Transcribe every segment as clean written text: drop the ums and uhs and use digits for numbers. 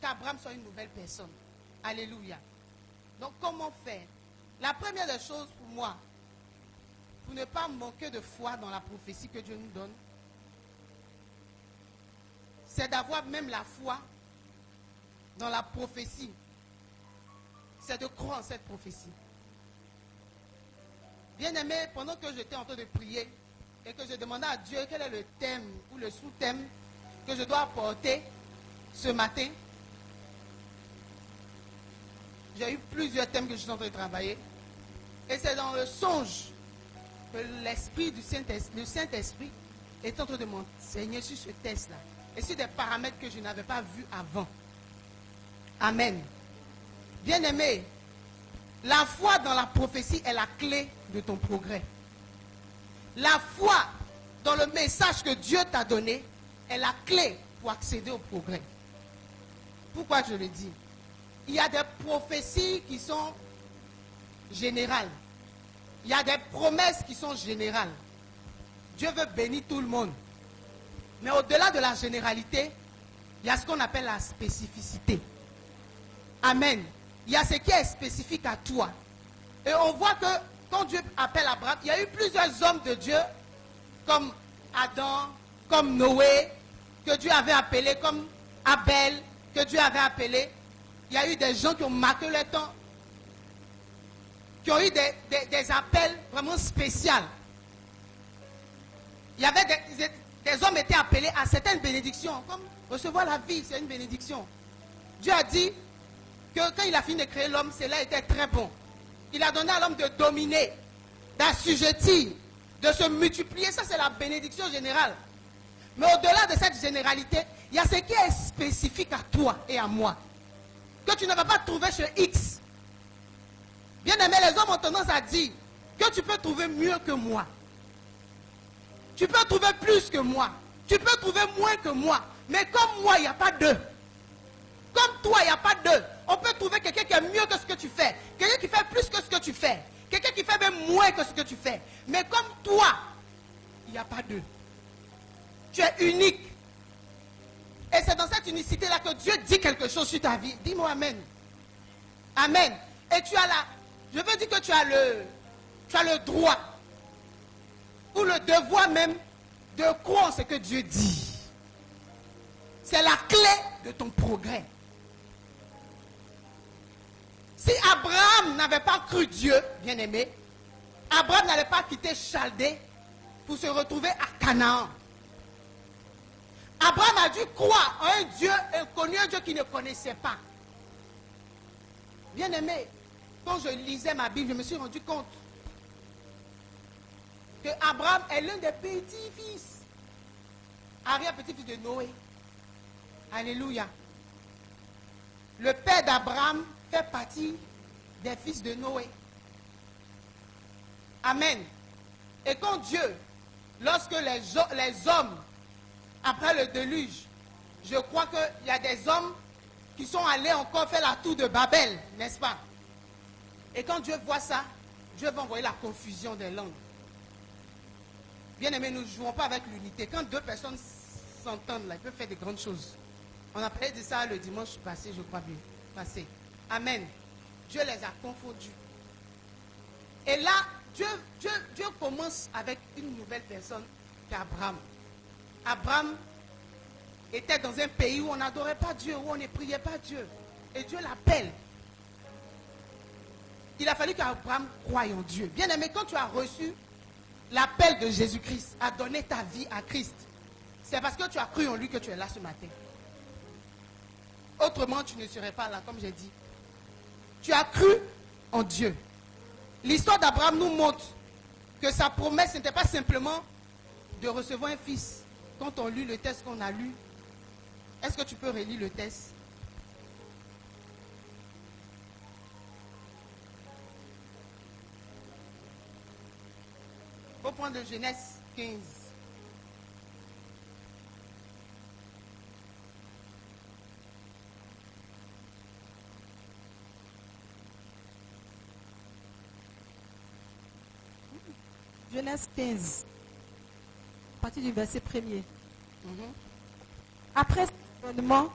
qu'Abraham soit une nouvelle personne. Alléluia. Donc comment faire? La première des choses pour moi, pour ne pas manquer de foi dans la prophétie que Dieu nous donne, c'est d'avoir même la foi dans la prophétie. C'est de croire en cette prophétie. Bien aimé, pendant que j'étais en train de prier et que je demandais à Dieu quel est le thème ou le sous-thème que je dois apporter ce matin, j'ai eu plusieurs thèmes que je suis en train de travailler. Et c'est dans le songe que l'esprit du Saint-Esprit, le Saint-Esprit est en train de m'enseigner sur ce test-là. Et sur des paramètres que je n'avais pas vus avant. Amen. Bien-aimé, la foi dans la prophétie est la clé de ton progrès. La foi dans le message que Dieu t'a donné est la clé pour accéder au progrès. Pourquoi je le dis? Il y a des prophéties qui sont générales. Il y a des promesses qui sont générales. Dieu veut bénir tout le monde. Mais au-delà de la généralité, il y a ce qu'on appelle la spécificité. Amen. Il y a ce qui est spécifique à toi. Et on voit que quand Dieu appelle Abraham, il y a eu plusieurs hommes de Dieu, comme Adam, comme Noé, que Dieu avait appelé, comme Abel, que Dieu avait appelé. Il y a eu des gens qui ont marqué le temps, qui ont eu des appels vraiment spéciaux. Il y avait des hommes étaient appelés à certaines bénédictions, comme recevoir la vie, c'est une bénédiction. Dieu a dit que quand il a fini de créer l'homme, cela était très bon. Il a donné à l'homme de dominer, d'assujettir, de se multiplier. Ça, c'est la bénédiction générale. Mais au-delà de cette généralité, il y a ce qui est spécifique à toi et à moi, que tu ne vas pas trouver chez X. Bien aimé, les hommes ont tendance à dire que tu peux trouver mieux que moi. Tu peux trouver plus que moi. Tu peux trouver moins que moi. Mais comme moi, il n'y a pas deux. Comme toi, il n'y a pas deux. On peut trouver quelqu'un qui est mieux que ce que tu fais. Quelqu'un qui fait plus que ce que tu fais. Quelqu'un qui fait même moins que ce que tu fais. Mais comme toi, il n'y a pas deux. Tu es unique. Et c'est dans cette unicité-là que Dieu dit quelque chose sur ta vie. Dis-moi Amen. Amen. Et tu as je veux dire que tu as le droit ou le devoir même de croire en ce que Dieu dit. C'est la clé de ton progrès. Si Abraham n'avait pas cru Dieu, bien aimé, Abraham n'allait pas quitter Chaldée pour se retrouver à Canaan. Abraham a dû croire en un Dieu inconnu, un Dieu qu'il ne connaissait pas. Bien aimé, quand je lisais ma Bible, je me suis rendu compte que Abraham est l'un des petits-fils, arrière-petit-fils de Noé. Alléluia. Le père d'Abraham fait partie des fils de Noé. Amen. Et quand Dieu, lorsque les hommes, après le déluge, je crois qu'il y a des hommes qui sont allés encore faire la tour de Babel, n'est-ce pas? Et quand Dieu voit ça, Dieu va envoyer la confusion des langues. Bien aimé, nous ne jouons pas avec l'unité. Quand deux personnes s'entendent, là, ils peuvent faire de grandes choses. On a parlé de ça le dimanche passé, je crois bien. Passé. Amen. Dieu les a confondus. Et là, Dieu commence avec une nouvelle personne, qui est Abraham. Abraham était dans un pays où on n'adorait pas Dieu, où on ne priait pas Dieu. Et Dieu l'appelle. Il a fallu qu'Abraham croie en Dieu. Bien aimé, quand tu as reçu l'appel de Jésus-Christ à donner ta vie à Christ, c'est parce que tu as cru en lui que tu es là ce matin. Autrement, tu ne serais pas là, comme j'ai dit. Tu as cru en Dieu. L'histoire d'Abraham nous montre que sa promesse n'était pas simplement de recevoir un fils. Quand on lit le texte qu'on a lu, est-ce que tu peux relire le texte? Il faut prendre Genèse 15. Genèse 15, à partir du verset 1er. Après cet événement,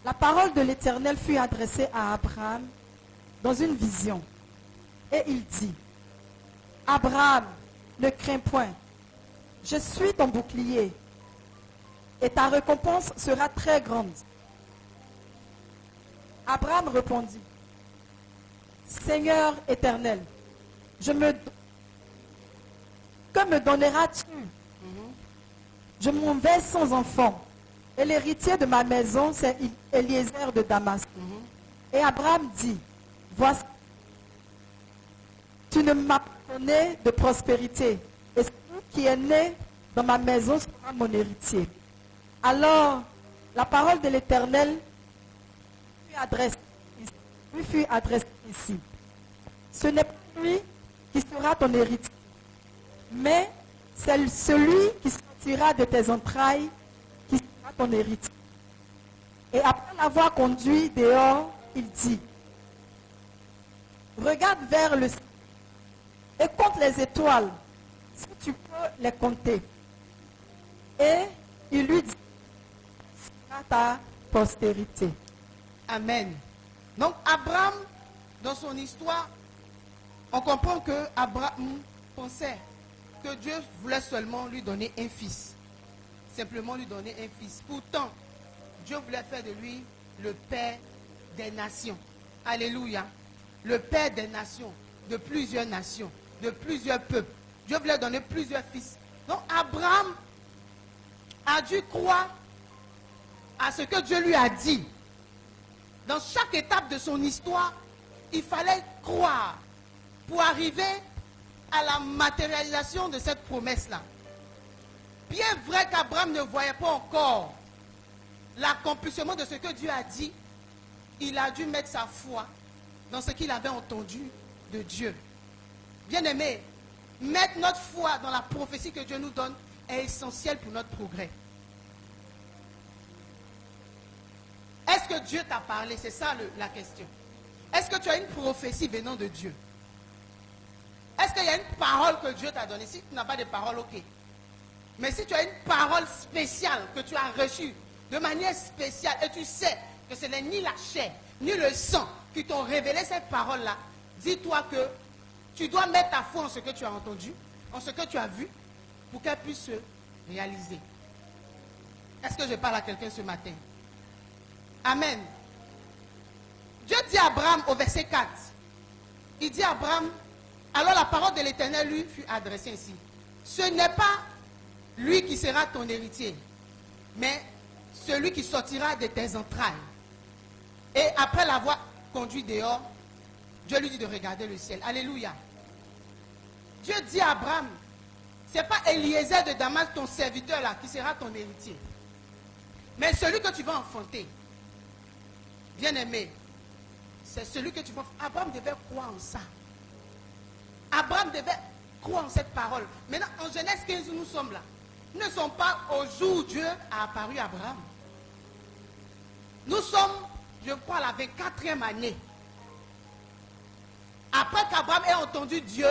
La parole de l'Éternel fut adressée à Abraham dans une vision. Et il dit, Abraham, ne crains point, je suis ton bouclier, et ta récompense sera très grande. Abraham répondit, Seigneur éternel, que me donneras-tu? Je m'en vais sans enfant, et l'héritier de ma maison, c'est Eliezer de Damas. Et Abraham dit, voici, tu ne m'as pas donné de prospérité, et celui qui est né dans ma maison sera mon héritier. Alors, la parole de l'Éternel lui fut adressée ici. Ce n'est pas lui qui sera ton héritier, mais c'est celui qui sortira de tes entrailles qui sera ton héritier. Et après l'avoir conduit dehors, il dit, regarde vers le ciel et compte les étoiles, si tu peux les compter. Et il lui dit, sera ta postérité. Amen. Donc Abraham, dans son histoire, on comprend que Abraham pensait que Dieu voulait seulement lui donner un fils. Simplement lui donner un fils. Pourtant, Dieu voulait faire de lui le père des nations. Alléluia. Le père des nations, de plusieurs nations, de plusieurs peuples. Dieu voulait donner plusieurs fils. Donc Abraham a dû croire à ce que Dieu lui a dit. Dans chaque étape de son histoire, il fallait croire pour arriver à la matérialisation de cette promesse-là. Bien vrai qu'Abraham ne voyait pas encore l'accomplissement de ce que Dieu a dit, il a dû mettre sa foi dans ce qu'il avait entendu de Dieu. Bien-aimé, mettre notre foi dans la prophétie que Dieu nous donne est essentiel pour notre progrès. Est-ce que Dieu t'a parlé? C'est ça la question. Est-ce que tu as une prophétie venant de Dieu? Est-ce qu'il y a une parole que Dieu t'a donnée? Si tu n'as pas de parole, ok. Mais si tu as une parole spéciale que tu as reçue de manière spéciale et tu sais que ce n'est ni la chair, ni le sang qui t'ont révélé cette parole-là, dis-toi que tu dois mettre ta foi en ce que tu as entendu, en ce que tu as vu, pour qu'elle puisse se réaliser. Est-ce que je parle à quelqu'un ce matin? Amen. Dieu dit à Abraham au verset 4, il dit à Abraham, alors la parole de l'Éternel lui fut adressée ici. Ce n'est pas lui qui sera ton héritier, mais celui qui sortira de tes entrailles. Et après l'avoir conduit dehors, Dieu lui dit de regarder le ciel. Alléluia. Dieu dit à Abraham, ce n'est pas Eliezer de Damas, ton serviteur là, qui sera ton héritier, mais celui que tu vas enfanter. Bien-aimé, c'est celui que tu vas... Abraham devait croire en ça. Abraham devait croire en cette parole. Maintenant, en Genèse 15, où nous sommes là, nous ne sommes pas au jour où Dieu a apparu à Abraham. Nous sommes, je crois, à la 24e année. Après qu'Abraham ait entendu Dieu,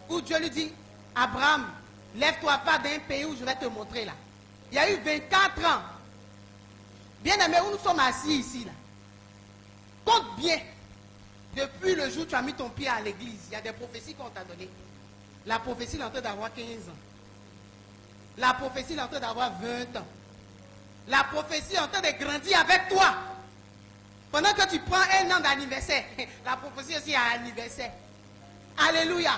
où Dieu lui dit, Abraham, lève-toi pas d'un pays où je vais te montrer là. Il y a eu 24 ans. Bien-aimé, où nous sommes assis ici là. Compte bien, depuis le jour où tu as mis ton pied à l'église, il y a des prophéties qu'on t'a données. La prophétie est en train d'avoir 15 ans. La prophétie est en train d'avoir 20 ans. La prophétie est en train de grandir avec toi. Pendant que tu prends un an d'anniversaire, la prophétie aussi a un anniversaire. Alléluia.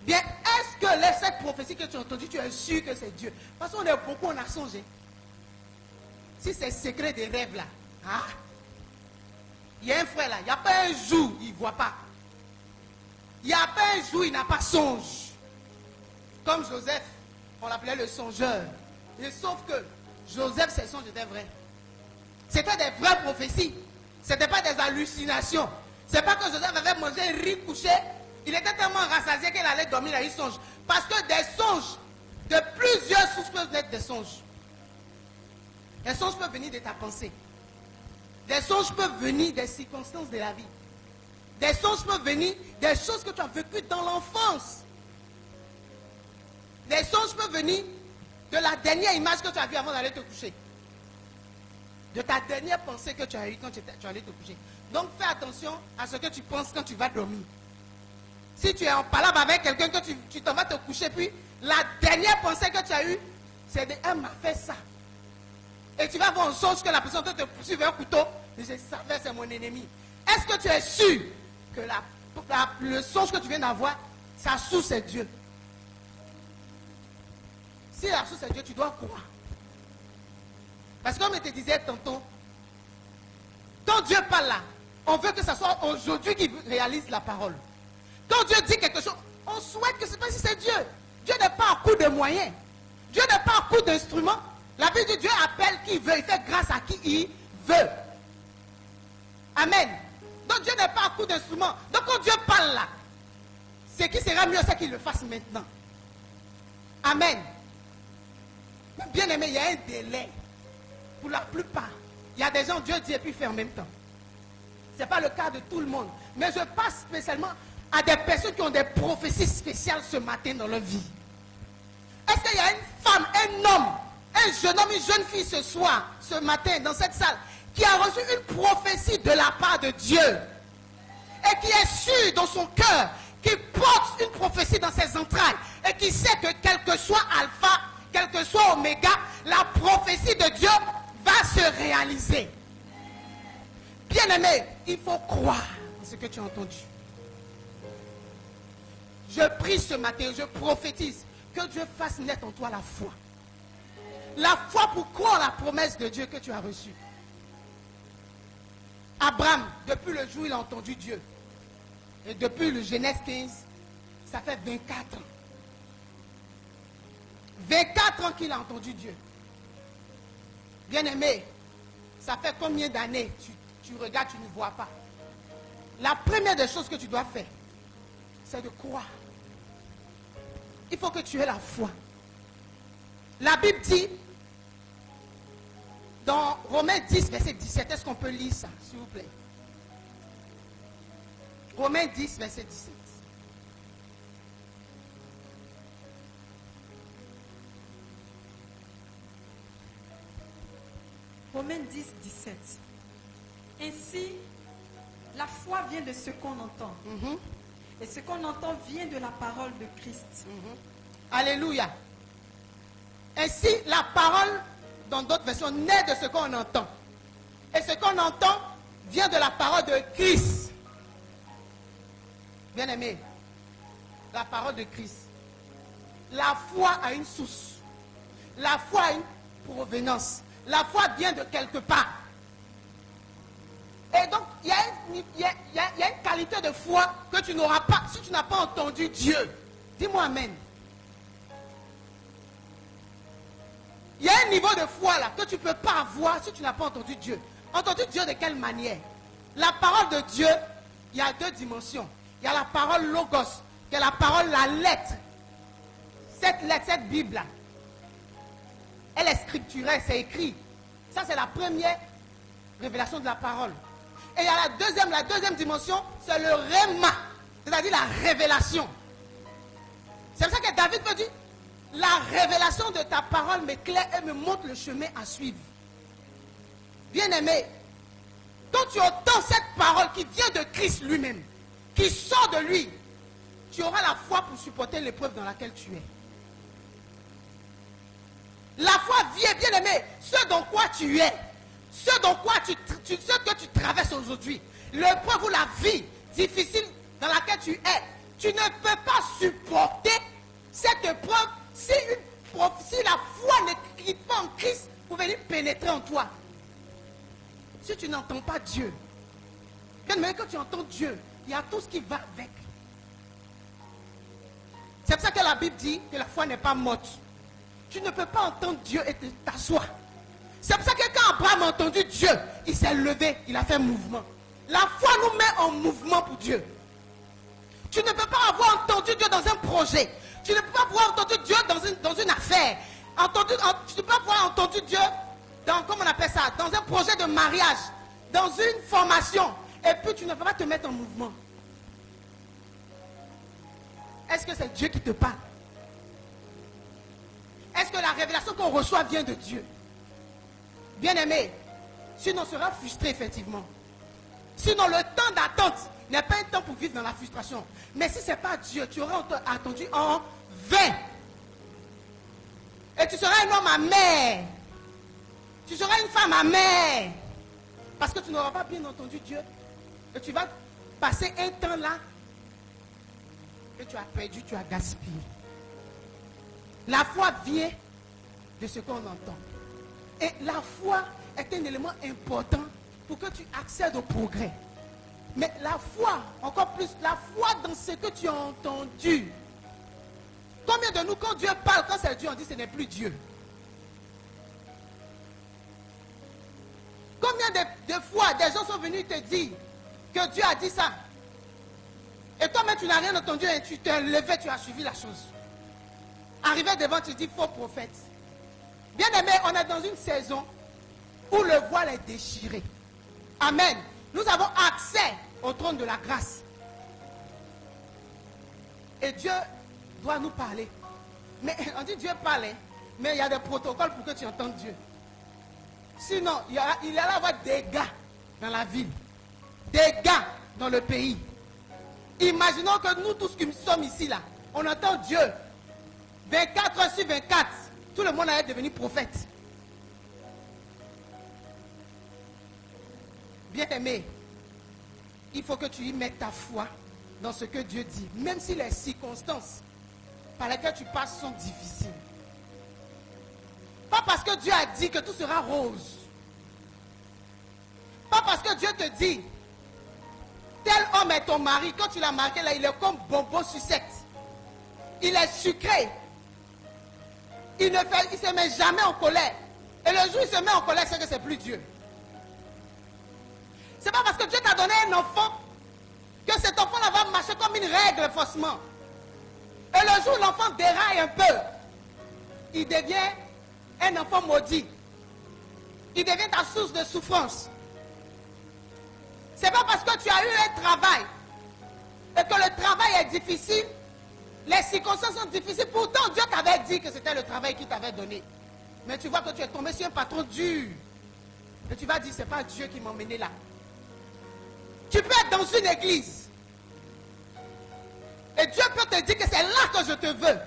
Bien, est-ce que cette prophétie que tu as entendue, tu es sûr que c'est Dieu? Parce qu'on est beaucoup, on a songé. Si c'est secret des rêves là, ah, il y a un frère là, il n'y a pas un jour, il ne voit pas. Il n'y a pas un jour, il n'a pas songe. Comme Joseph, on l'appelait le songeur. Et sauf que Joseph, ses songes étaient vrais. C'était des vraies prophéties. Ce n'était pas des hallucinations. Ce n'est pas que Joseph avait mangé un riz couché. Il était tellement rassasié qu'il allait dormir, il songe. Parce que des songes, de plusieurs sources peuvent naître des songes. Les songes peuvent venir de ta pensée. Des songes peuvent venir des circonstances de la vie. Des songes peuvent venir des choses que tu as vécues dans l'enfance. Des songes peuvent venir de la dernière image que tu as vue avant d'aller te coucher. de ta dernière pensée que tu as eue quand tu allais te coucher. Donc fais attention à ce que tu penses quand tu vas dormir. Si tu es en palabre avec quelqu'un, que tu t'en vas te coucher, puis la dernière pensée que tu as eue, c'est de « elle m'a fait ça ». Et tu vas avoir un songe que la personne te poursuit avec un couteau. Et je savais, c'est mon ennemi. Est-ce que tu es sûr que le songe que tu viens d'avoir, sa source est Dieu? Si la source est Dieu, tu dois croire. Parce que comme je te disais tantôt, quand Dieu parle là, on veut que ce soit aujourd'hui qu'il réalise la parole. Quand Dieu dit quelque chose, on souhaite que ce soit si c'est Dieu. Dieu n'est pas à coup de moyens. Dieu n'est pas à coup d'instruments. La Bible dit Dieu appelle qui veut, il fait grâce à qui il veut. Amen. Donc Dieu n'est pas à coup d'instruments. Donc quand Dieu parle là, ce qui sera mieux, c'est qu'il le fasse maintenant. Amen. Bien aimé, il y a un délai. Pour la plupart, il y a des gens, Dieu dit et puis fait en même temps. Ce n'est pas le cas de tout le monde. Mais je passe spécialement à des personnes qui ont des prophéties spéciales ce matin dans leur vie. Est-ce qu'il y a une femme, un homme, un jeune homme, une jeune fille ce soir, ce matin, dans cette salle, qui a reçu une prophétie de la part de Dieu et qui est sûr dans son cœur, qui porte une prophétie dans ses entrailles et qui sait que quel que soit Alpha, quel que soit Oméga, la prophétie de Dieu va se réaliser. Bien-aimé, il faut croire en ce que tu as entendu. Je prie ce matin, je prophétise que Dieu fasse naître en toi la foi. La foi pour croire la promesse de Dieu que tu as reçue. Abraham, depuis le jour où il a entendu Dieu, et depuis le Genèse 15, ça fait 24 ans. 24 ans qu'il a entendu Dieu. Bien-aimé, ça fait combien d'années tu regardes, tu ne vois pas? La première des choses que tu dois faire, c'est de croire. Il faut que tu aies la foi. La Bible dit, dans Romains 10, verset 17, est-ce qu'on peut lire ça, s'il vous plaît? Romains 10, verset 17. Romains 10, 17. Ainsi, la foi vient de ce qu'on entend. Et ce qu'on entend vient de la parole de Christ. Alléluia. Ainsi, la parole, dans d'autres versions, naît de ce qu'on entend. Et ce qu'on entend vient de la parole de Christ. Bien-aimé, la parole de Christ. La foi a une source. La foi a une provenance. La foi vient de quelque part. Et donc, il y a une qualité de foi que tu n'auras pas si tu n'as pas entendu Dieu. Dis-moi amen. Il y a un niveau de foi là que tu ne peux pas avoir si tu n'as pas entendu Dieu. Entendu Dieu de quelle manière? La parole de Dieu, il y a deux dimensions. Il y a la parole logos, qui est la parole, la lettre. Cette lettre, cette Bible là, elle est scripturelle, c'est écrit. Ça, c'est la première révélation de la parole. Et il y a la deuxième dimension, c'est le réma, c'est-à-dire la révélation. C'est pour ça que David me dit, la révélation de ta parole m'éclaire et me montre le chemin à suivre. Bien-aimé, quand tu entends cette parole qui vient de Christ lui-même, qui sort de lui, tu auras la foi pour supporter l'épreuve dans laquelle tu es. La foi vient, bien-aimé, ce dans quoi tu es, ce dans quoi ce que tu traverses aujourd'hui, l'épreuve ou la vie difficile dans laquelle tu es, tu ne peux pas supporter cette épreuve si la foi n'écrit pas en Christ pour venir pénétrer en toi. Si tu n'entends pas Dieu, bien-aimé, quand tu entends Dieu, il y a tout ce qui va avec. C'est pour ça que la Bible dit que la foi n'est pas morte. Tu ne peux pas entendre Dieu et t'asseoir. C'est pour ça que quand Abraham a entendu Dieu, il s'est levé, il a fait un mouvement. La foi nous met en mouvement pour Dieu. Tu ne peux pas avoir entendu Dieu dans un projet. Tu ne peux pas avoir entendu Dieu dans une affaire. Tu ne peux pas avoir entendu Dieu dans, comment on appelle ça, dans un projet de mariage, dans une formation. Et puis tu ne peux pas te mettre en mouvement. Est-ce que c'est Dieu qui te parle? Est-ce que la révélation qu'on reçoit vient de Dieu? Bien-aimé, Sinon, on sera frustré, effectivement. Sinon, le temps d'attente n'est pas un temps pour vivre dans la frustration. Mais si ce n'est pas Dieu, tu auras attendu en vain. Et tu seras un homme amer. Tu seras une femme amère. Parce que tu n'auras pas bien entendu Dieu. Et tu vas passer un temps là que tu as perdu, tu as gaspillé. La foi vient de ce qu'on entend. Et la foi est un élément important pour que tu accèdes au progrès. Mais la foi, encore plus, la foi dans ce que tu as entendu. Combien de nous, quand Dieu parle, quand c'est Dieu, on dit ce n'est plus Dieu. Combien de fois des gens sont venus te dire que Dieu a dit ça. Et toi-même, tu n'as rien entendu et tu t'es levé, tu as suivi la chose. Arrivé devant, tu dis faux prophète. Bien aimé, on est dans une saison où le voile est déchiré. Amen. Nous avons accès au trône de la grâce. Et Dieu doit nous parler. Mais on dit Dieu parle, mais il y a des protocoles pour que tu entendes Dieu. Sinon, il y allait avoir des gars dans la ville, des gars dans le pays. Imaginons que nous tous qui sommes ici là, on entend Dieu 24 heures sur 24. Tout le monde allait devenir prophète. Bien aimé, il faut que tu y mettes ta foi dans ce que Dieu dit, même si les circonstances par lesquelles tu passes sont difficiles. Pas parce que Dieu a dit que tout sera rose. Pas parce que Dieu te dit, tel homme est ton mari, quand tu l'as marqué là, il est comme bonbon sucette. Il est sucré. Il ne se met jamais en colère. Et le jour où il se met en colère, c'est que c'est plus Dieu. C'est pas parce que Dieu t'a donné un enfant que cet enfant-là va marcher comme une règle faussement. Et le jour où l'enfant déraille un peu, il devient un enfant maudit. Il devient ta source de souffrance. C'est pas parce que tu as eu un travail et que le travail est difficile, les circonstances sont difficiles. Pourtant, Dieu t'avait dit que c'était le travail qu'il t'avait donné. Mais tu vois que tu es tombé sur un patron dur. Et tu vas dire, c'est pas Dieu qui m'a emmené là. Tu peux être dans une église. Et Dieu peut te dire que c'est là que je te veux.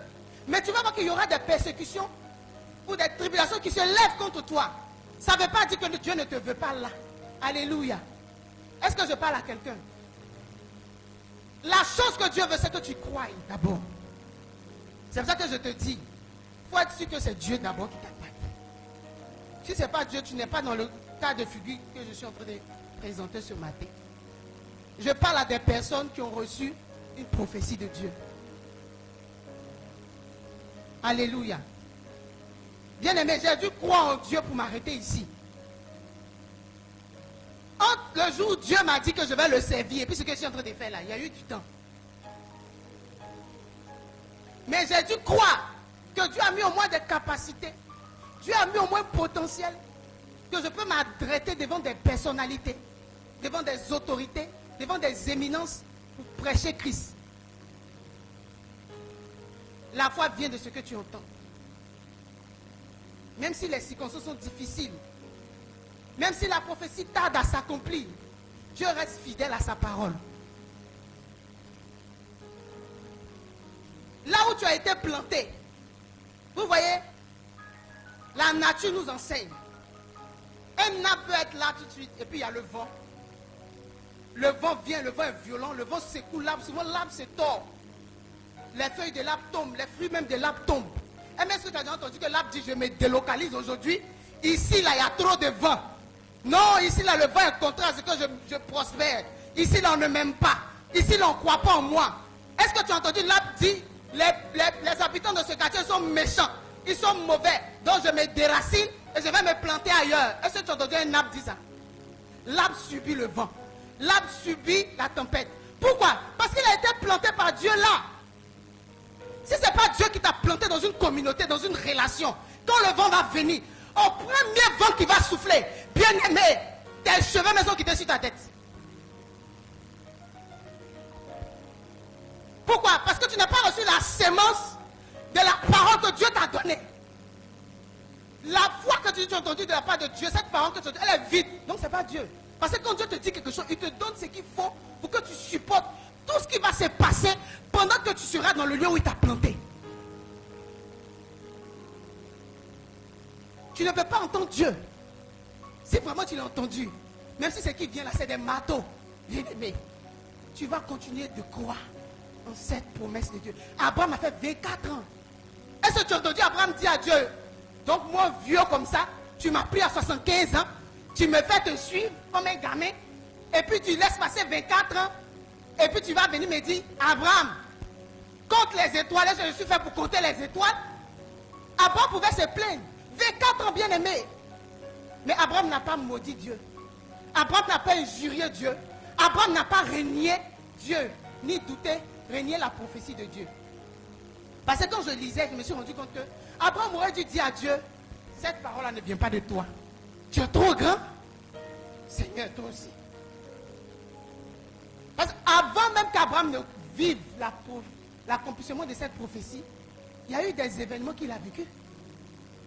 Mais tu vas voir qu'il y aura des persécutions ou des tribulations qui se lèvent contre toi. Ça ne veut pas dire que Dieu ne te veut pas là. Alléluia. Est-ce que je parle à quelqu'un? La chose que Dieu veut, c'est que tu croies d'abord. C'est pour ça que je te dis, il faut être sûr que c'est Dieu d'abord qui t'attaque. Si ce n'est pas Dieu, tu n'es pas dans le cas de figure que je suis en train de présenter ce matin. Je parle à des personnes qui ont reçu une prophétie de Dieu. Alléluia. Bien aimé, j'ai dû croire en Dieu pour m'arrêter ici. Entre le jour où Dieu m'a dit que je vais le servir et puis ce que je suis en train de faire là, il y a eu du temps. Mais j'ai dû croire que Dieu a mis au moins des capacités. Dieu a mis au moins un potentiel que je peux m'adresser devant des personnalités, devant des autorités, devant des éminences pour prêcher Christ. La foi vient de ce que tu entends. Même si les circonstances sont difficiles, même si la prophétie tarde à s'accomplir, Dieu reste fidèle à sa parole. Là où tu as été planté, vous voyez, la nature nous enseigne. Un arbre peut être là tout de suite, et puis il y a le vent. Le vent vient, le vent est violent, le vent secoue l'arbre, souvent l'arbre se tord. Les feuilles de l'arbre tombent, les fruits même de l'arbre tombent. Et même est-ce que tu as déjà entendu que l'arbre dit je me délocalise aujourd'hui? Ici, là, il y a trop de vent. Non, ici, là, le vent est contraire à ce que je prospère. Ici, là, on ne m'aime pas. Ici, là, on ne croit pas en moi. Est-ce que tu as entendu l'arbre dit les habitants de ce quartier sont méchants, ils sont mauvais, donc je me déracine et je vais me planter ailleurs? Est-ce que tu as entendu un arbre dire ça? L'arbre subit le vent. L'arbre subit la tempête. Pourquoi? Parce qu'il a été planté par Dieu là. Si ce n'est pas Dieu qui t'a planté dans une communauté, dans une relation, quand le vent va venir, au premier vent qui va souffler, bien aimé, tes cheveux même sont quittés sur ta tête. Pourquoi? Parce que tu n'as pas reçu la sémence de la parole que Dieu t'a donnée. La foi que tu as entendue de la part de Dieu, cette parole que tu as entendue, elle est vide. Donc ce n'est pas Dieu. Parce que quand Dieu te dit quelque chose, il te donne ce qu'il faut pour que tu supportes tout ce qui va se passer pendant que tu seras dans le lieu où il t'a planté. Tu ne peux pas entendre Dieu. Si vraiment tu l'as entendu, même si ce qui vient là, c'est des marteaux, bien-aimé, tu vas continuer de croire en cette promesse de Dieu. Abraham a fait 24 ans. Est-ce que tu as entendu Abraham dire à Dieu, donc moi vieux comme ça, tu m'as pris à 75 ans, tu me fais te suivre comme un gamin, et puis tu laisses passer 24 ans, et puis tu vas venir me dire, Abraham, compte les étoiles, je suis fait pour compter les étoiles. Abraham pouvait se plaindre, 24 ans bien aimé. Mais Abraham n'a pas maudit Dieu. Abraham n'a pas injurié Dieu. Abraham n'a pas renié Dieu, ni douté, renié la prophétie de Dieu. Parce que quand je lisais, je me suis rendu compte que Abraham aurait dû dire à Dieu, cette parole-là ne vient pas de toi. Tu es trop grand. Seigneur, toi aussi. Parce qu'avant même qu'Abraham ne vive l'accomplissement de cette prophétie, il y a eu des événements qu'il a vécus.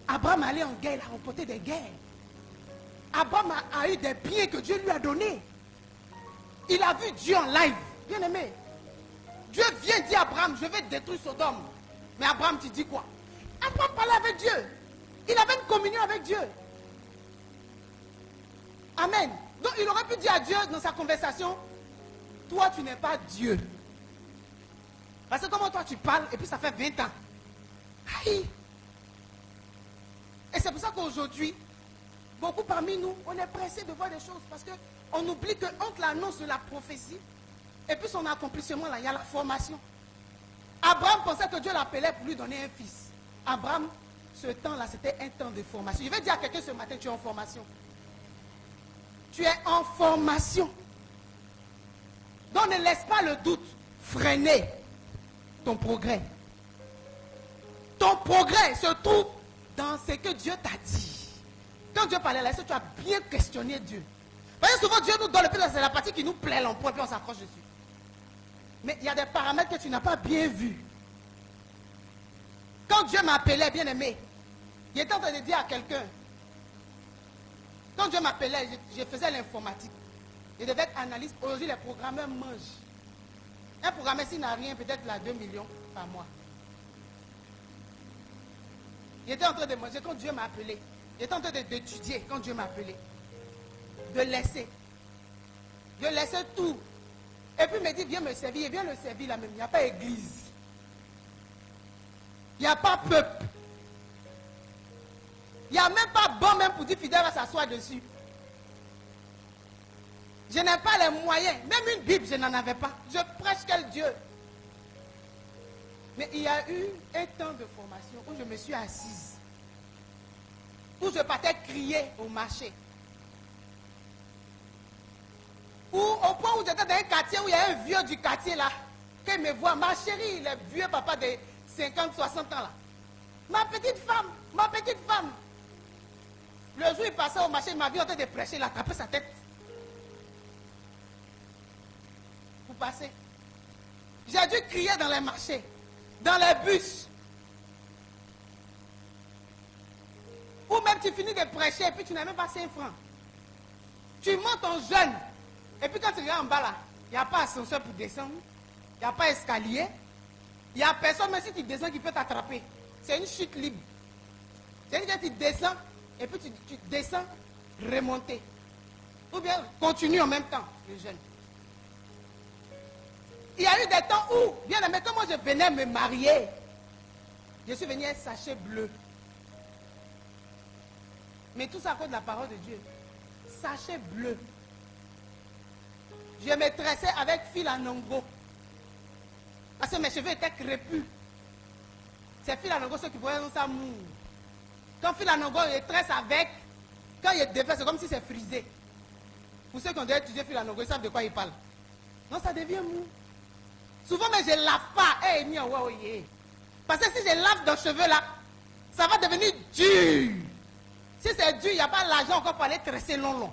Abraham allait en guerre, il a remporté des guerres. Abraham a eu des biens que Dieu lui a donnés. Il a vu Dieu en live. Bien aimé. Dieu vient dire à Abraham, je vais détruire Sodome. Mais Abraham, tu dis quoi? Abraham parlait avec Dieu. Il avait une communion avec Dieu. Amen. Donc il aurait pu dire à Dieu dans sa conversation, toi tu n'es pas Dieu. Parce que comment toi tu parles et puis ça fait 20 ans. Aïe. Et c'est pour ça qu'aujourd'hui, beaucoup parmi nous, on est pressés de voir des choses parce qu'on oublie qu'entre l'annonce de la prophétie et puis son accomplissement, là, il y a la formation. Abraham pensait que Dieu l'appelait pour lui donner un fils. Abraham, ce temps-là, c'était un temps de formation. Je vais dire à quelqu'un ce matin, tu es en formation. Tu es en formation. Donc ne laisse pas le doute freiner ton progrès. Ton progrès se trouve dans ce que Dieu t'a dit. Quand Dieu parlait là, est-ce que tu as bien questionné Dieu? Parce que souvent Dieu nous donne le plus, c'est la partie qui nous plaît, l'emploi, puis on s'accroche dessus. Mais il y a des paramètres que tu n'as pas bien vus. Quand Dieu m'appelait, bien aimé, il était en train de dire à quelqu'un, quand Dieu m'appelait, je faisais l'informatique. Je devais être analyste. Aujourd'hui, les programmeurs mangent. Un programmeur, s'il n'a rien, peut-être là 2 millions par mois. Il était en train de manger quand Dieu m'a appelé. Il était en train d'étudier quand Dieu m'a appelé. De laisser. Je laissais tout. Et puis il me dit, viens me servir. Il vient le servir là même. Il n'y a pas église. Il n'y a pas peuple. Il n'y a même pas bon même pour dire fidèle va s'asseoir dessus. Je n'ai pas les moyens. Même une Bible, je n'en avais pas. Je prêche quel Dieu. Mais il y a eu un temps de formation où je me suis assise. Où je partais crier au marché. Ou au point où j'étais dans un quartier où il y a un vieux du quartier là. Qui me voit, ma chérie, le vieux papa de 50, 60 ans là. Ma petite femme. Le jour où il passait au marché, il m'a vu en train de prêcher, il a tapé sa tête. Pour passer. J'ai dû crier dans les marchés, dans les bus. Ou même tu finis de prêcher et puis tu n'as même pas 5 francs. Tu montes en jeune. Et puis quand tu regardes en bas là, il n'y a pas ascenseur pour descendre. Il n'y a pas escalier. Il n'y a personne, même si tu descends, qui peut t'attraper. C'est une chute libre. C'est-à-dire que tu descends et puis tu descends, remonter. Ou bien continue en même temps, les jeunes. Il y a eu des temps où, bien maintenant, moi je venais me marier. Je suis venu un sachet bleu. Mais tout ça à cause de la parole de Dieu. Sachet bleu. Je me tressais avec fil à nongo. Parce que mes cheveux étaient crépus. C'est fil à nongo ceux qui voyaient ça mou. Quand fil à nongo, je tresse avec. Quand il défait, c'est comme si c'est frisé. Pour ceux qui ont déjà étudié fil à nongo, ils savent de quoi ils parlent. Non, ça devient mou. Souvent, mais je ne lave pas. Parce que si je lave dans les cheveux là, ça va devenir dur. Si c'est dur, il n'y a pas l'argent encore pour aller tresser long.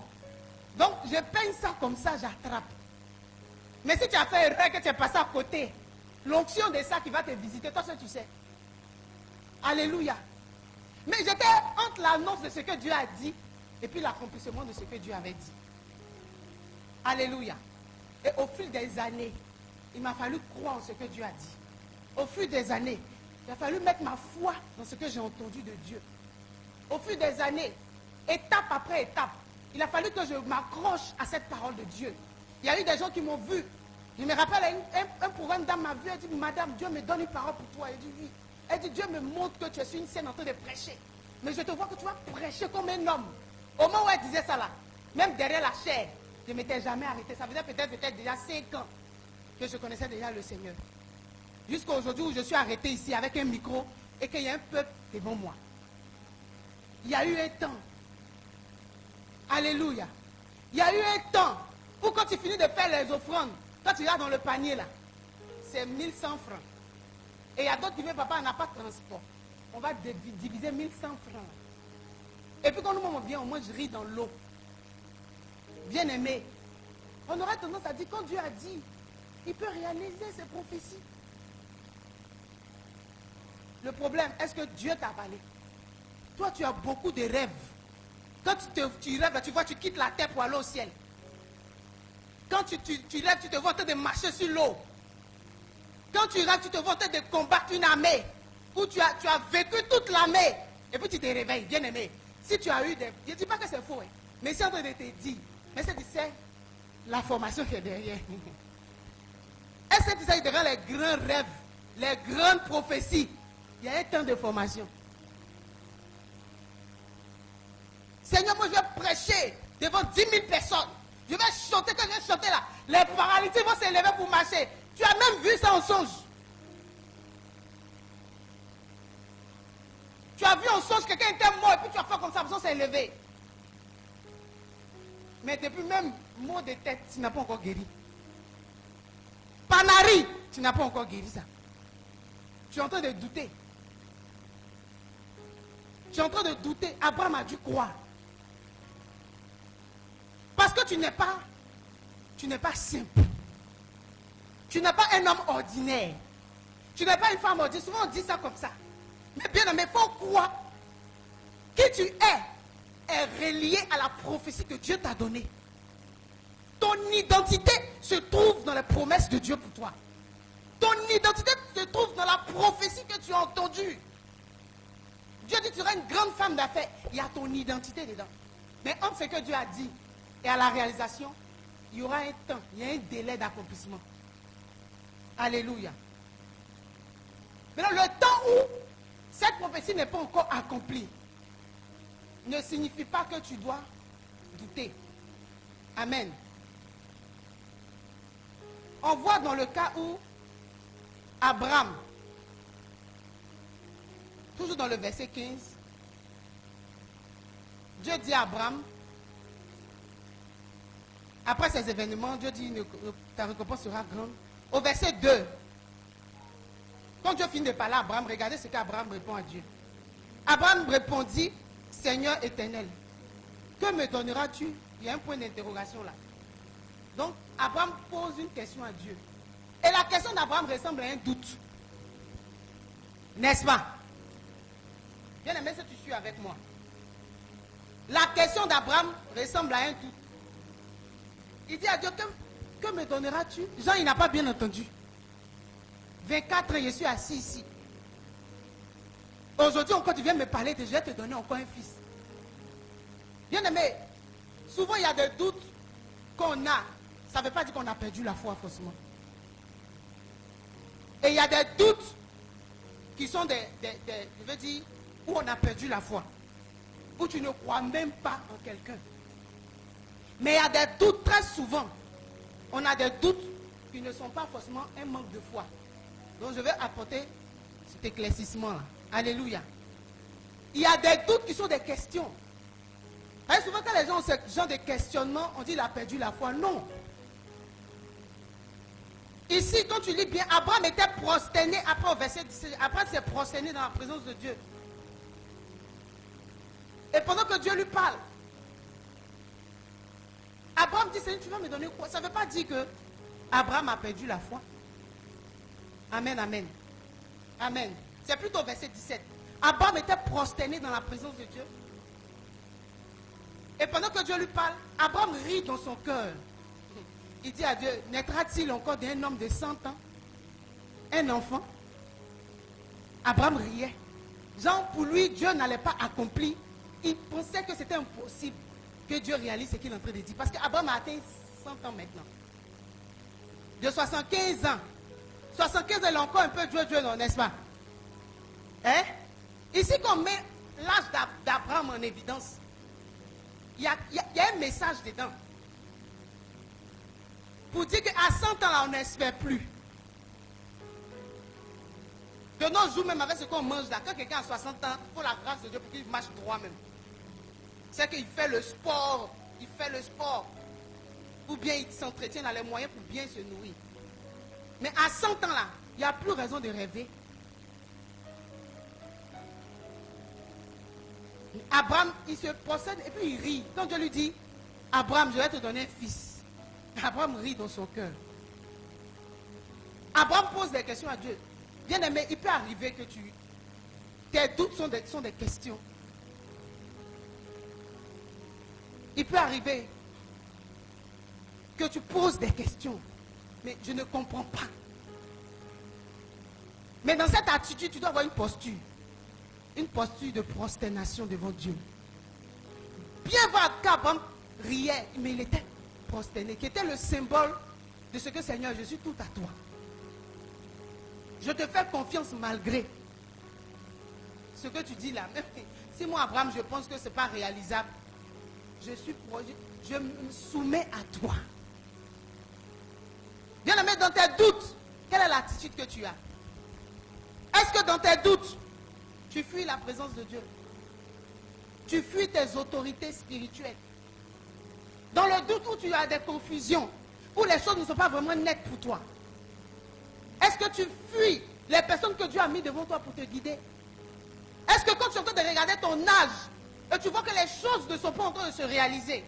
Donc, je peigne ça comme ça, j'attrape. Mais si tu as fait erreur, que tu es passé à côté, l'onction de ça qui va te visiter, toi seul tu sais. Alléluia. Mais j'étais entre l'annonce de ce que Dieu a dit et puis l'accomplissement de ce que Dieu avait dit. Alléluia. Et au fil des années, il m'a fallu croire en ce que Dieu a dit. Au fil des années, il a fallu mettre ma foi dans ce que j'ai entendu de Dieu. Au fil des années, étape après étape, il a fallu que je m'accroche à cette parole de Dieu. Il y a eu des gens qui m'ont vu. Je me rappelle, un programme dame m'a vu, elle dit, madame, Dieu me donne une parole pour toi. Elle dit, oui. Elle dit, Dieu me montre que tu es sur une scène en train de prêcher. Mais je te vois que tu vas prêcher comme un homme. Au moment où elle disait ça là, même derrière la chair, je ne m'étais jamais arrêté. Ça faisait peut-être déjà 5 ans que je connaissais déjà le Seigneur. Jusqu'à aujourd'hui où je suis arrêté ici avec un micro et qu'il y a un peuple devant moi. Il y a eu un temps. Alléluia. Il y a eu un temps où quand tu finis de faire les offrandes, quand tu vas dans le panier là, c'est 1100 francs. Et il y a d'autres qui disent, papa, on n'a pas de transport. On va diviser 1100 francs. Et puis quand nous on vient, au moins je ris dans l'eau. Bien aimé. On aurait tendance à dire, quand Dieu a dit, il peut réaliser ses prophéties. Le problème, est-ce que Dieu t'a parlé? Toi, tu as beaucoup de rêves. Quand tu rêves, tu vois, tu quittes la terre pour aller au ciel. Quand tu rêves, tu te vois en train de marcher sur l'eau. Quand tu rêves, tu te vois en train de combattre une armée. Où tu as vécu toute l'armée. Et puis tu te réveilles, bien aimé. Si tu as eu des... Je ne dis pas que c'est faux, hein, mais c'est en train de te dire. Mais c'est, tu sais, la formation qui est derrière. Est-ce que tu sais, derrière les grands rêves, les grandes prophéties, il y a un temps de formation. Seigneur, moi je vais prêcher devant 10 000 personnes. Je vais chanter, quand je vais chanter là, les paralytiques vont s'élever pour marcher. Tu as même vu ça en songe. Tu as vu en songe quelqu'un était mort et puis tu as fait comme ça, ça s'est élevé. Mais depuis même mot de tête, tu n'as pas encore guéri. Panari, tu n'as pas encore guéri ça. Tu es en train de douter. Tu es en train de douter. Abraham a dû croire. Parce que tu n'es pas simple. Tu n'es pas un homme ordinaire. Tu n'es pas une femme ordinaire. Souvent on dit ça comme ça. Mais bien aimé, il faut croire. Qui tu est relié à la prophétie que Dieu t'a donnée. Ton identité se trouve dans les promesses de Dieu pour toi. Ton identité se trouve dans la prophétie que tu as entendue. Dieu dit que tu seras une grande femme d'affaires. Il y a ton identité dedans. Mais entre ce que Dieu a dit et à la réalisation, il y aura un temps, il y a un délai d'accomplissement. Alléluia. Maintenant, le temps où cette prophétie n'est pas encore accomplie ne signifie pas que tu dois douter. Amen. On voit dans le cas où Abraham, toujours dans le verset 15, Dieu dit à Abraham, après ces événements, Dieu dit, ta récompense sera grande. Au verset 2, quand Dieu finit de parler à Abraham, regardez ce qu'Abraham répond à Dieu. Abraham répondit, Seigneur éternel, que me donneras-tu? Il y a un point d'interrogation là. Donc, Abraham pose une question à Dieu. Et la question d'Abraham ressemble à un doute. N'est-ce pas? Bien aimé, si tu suis avec moi. La question d'Abraham ressemble à un doute. Il dit à Dieu, que me donneras-tu? Jean, il n'a pas bien entendu. 24 ans, je suis assis ici. Aujourd'hui, encore tu viens me parler de je vais te donner encore un fils. Bien aimé, souvent il y a des doutes qu'on a. Ça ne veut pas dire qu'on a perdu la foi forcément. Et il y a des doutes qui sont je veux dire, où on a perdu la foi. Où tu ne crois même pas en quelqu'un. Mais il y a des doutes très souvent. On a des doutes qui ne sont pas forcément un manque de foi. Donc je vais apporter cet éclaircissement-là. Alléluia. Il y a des doutes qui sont des questions. Et souvent quand les gens ont ce genre de questionnement, on dit qu'il a perdu la foi. Non. Ici, quand tu lis bien, Abraham était prosterné après au verset 17. Abraham s'est prosterné dans la présence de Dieu. Et pendant que Dieu lui parle, Abraham dit, Seigneur, tu vas me donner quoi? Ça ne veut pas dire que Abraham a perdu la foi. Amen, amen. Amen. C'est plutôt verset 17. Abraham était prosterné dans la présence de Dieu. Et pendant que Dieu lui parle, Abraham rit dans son cœur. Il dit à Dieu, naîtra-t-il encore d'un homme de 100 ans un enfant? Abraham riait. Genre, pour lui, Dieu n'allait pas accomplir. Il pensait que c'était impossible que Dieu réalise ce qu'il est en train de dire. Parce qu'Abraham a atteint 100 ans maintenant. De 75 ans. 75 ans, il a encore un peu Dieu, non, n'est-ce pas? Hein? Ici, qu'on met l'âge d'Abraham en évidence, il y a un message dedans. Pour dire qu'à 100 ans, là, on n'espère plus. De nos jours, même avec ce qu'on mange là, quand quelqu'un a 60 ans, il faut la grâce de Dieu pour qu'il marche droit même. C'est qu'il fait le sport, ou bien il s'entretient dans les moyens pour bien se nourrir. Mais à 100 ans là, il n'y a plus raison de rêver. Abraham, il se procède et puis il rit. Quand Dieu lui dit, Abraham, je vais te donner un fils. Abraham rit dans son cœur. Abraham pose des questions à Dieu. Bien aimé, il peut arriver que tes doutes sont des questions. Il peut arriver que tu poses des questions. Mais je ne comprends pas. Mais dans cette attitude, tu dois avoir une posture. Une posture de prosternation devant Dieu. Bien voir qu'Abraham riait, mais il était prosterné, qui était le symbole de ce que Seigneur, je suis tout à toi. Je te fais confiance malgré ce que tu dis là. Même si moi, Abraham, je pense que ce n'est pas réalisable, je me soumets à toi. Bien aimé, dans tes doutes, quelle est l'attitude que tu as? Est-ce que dans tes doutes, tu fuis la présence de Dieu? Tu fuis tes autorités spirituelles? Dans le doute où tu as des confusions, où les choses ne sont pas vraiment nettes pour toi, est-ce que tu fuis les personnes que Dieu a mis devant toi pour te guider? Est-ce que quand tu es en train de regarder ton âge et tu vois que les choses ne sont pas en train de se réaliser,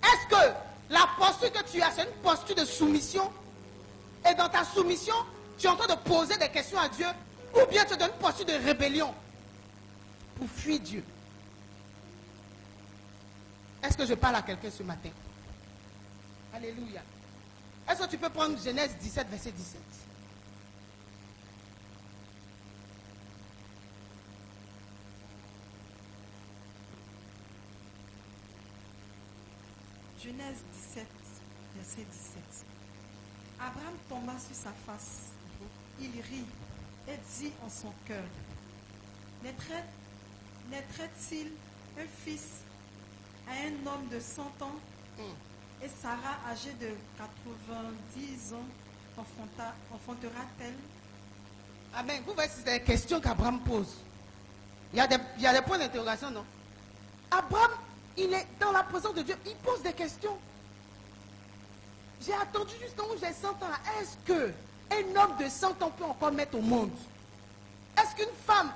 est-ce que la posture que tu as, c'est une posture de soumission? Et dans ta soumission, tu es en train de poser des questions à Dieu, ou bien tu es dans une posture de rébellion pour fuir Dieu? Est-ce que je parle à quelqu'un ce matin? Alléluia. Est-ce que tu peux prendre Genèse 17, verset 17? Genèse 17, verset 17. Abraham tomba sur sa face. Il rit et dit en son cœur, naîtrait-il un fils à un homme de 100 ans? Et Sarah, âgée de 90 ans, enfantera-t-elle? Amen. Vous voyez, c'est des questions qu'Abraham pose. Il y a des points d'interrogation, non? Abraham, il est dans la présence de Dieu. Il pose des questions. J'ai attendu jusqu'à où j'ai 100 ans. Est-ce qu'un homme de 100 ans peut encore mettre au monde? Est-ce qu'une femme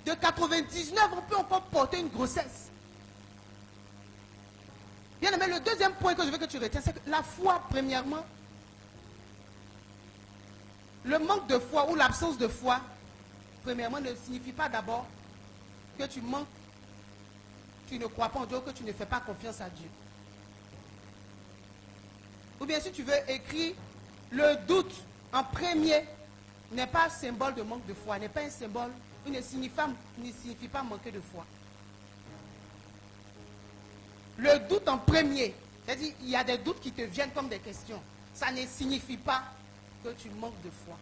de 99 ans peut encore porter une grossesse? Bien aimé, le deuxième point que je veux que tu retiens, c'est que la foi, premièrement, le manque de foi ou l'absence de foi, premièrement, ne signifie pas d'abord que tu manques, tu ne crois pas en Dieu, que tu ne fais pas confiance à Dieu. Ou bien si tu veux écrire, le doute en premier n'est pas un symbole de manque de foi, n'est pas un symbole, il ne signifie pas manquer de foi. Le doute en premier, c'est-à-dire il y a des doutes qui te viennent comme des questions. Ça ne signifie pas que tu manques de foi.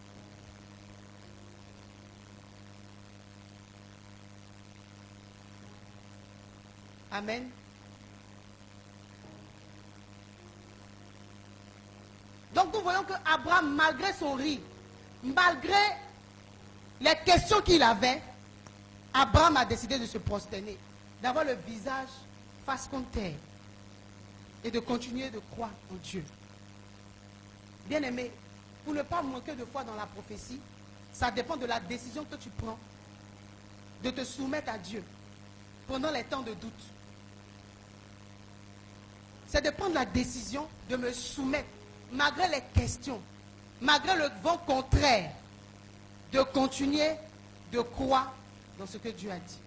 Amen. Donc nous voyons que Abraham, malgré son rire, malgré les questions qu'il avait, Abraham a décidé de se prosterner, d'avoir le visage face contre terre et de continuer de croire en Dieu. Bien aimé, pour ne pas manquer de foi dans la prophétie, ça dépend de la décision que tu prends de te soumettre à Dieu pendant les temps de doute. C'est de prendre la décision de me soumettre, malgré les questions, malgré le vent contraire, de continuer de croire dans ce que Dieu a dit.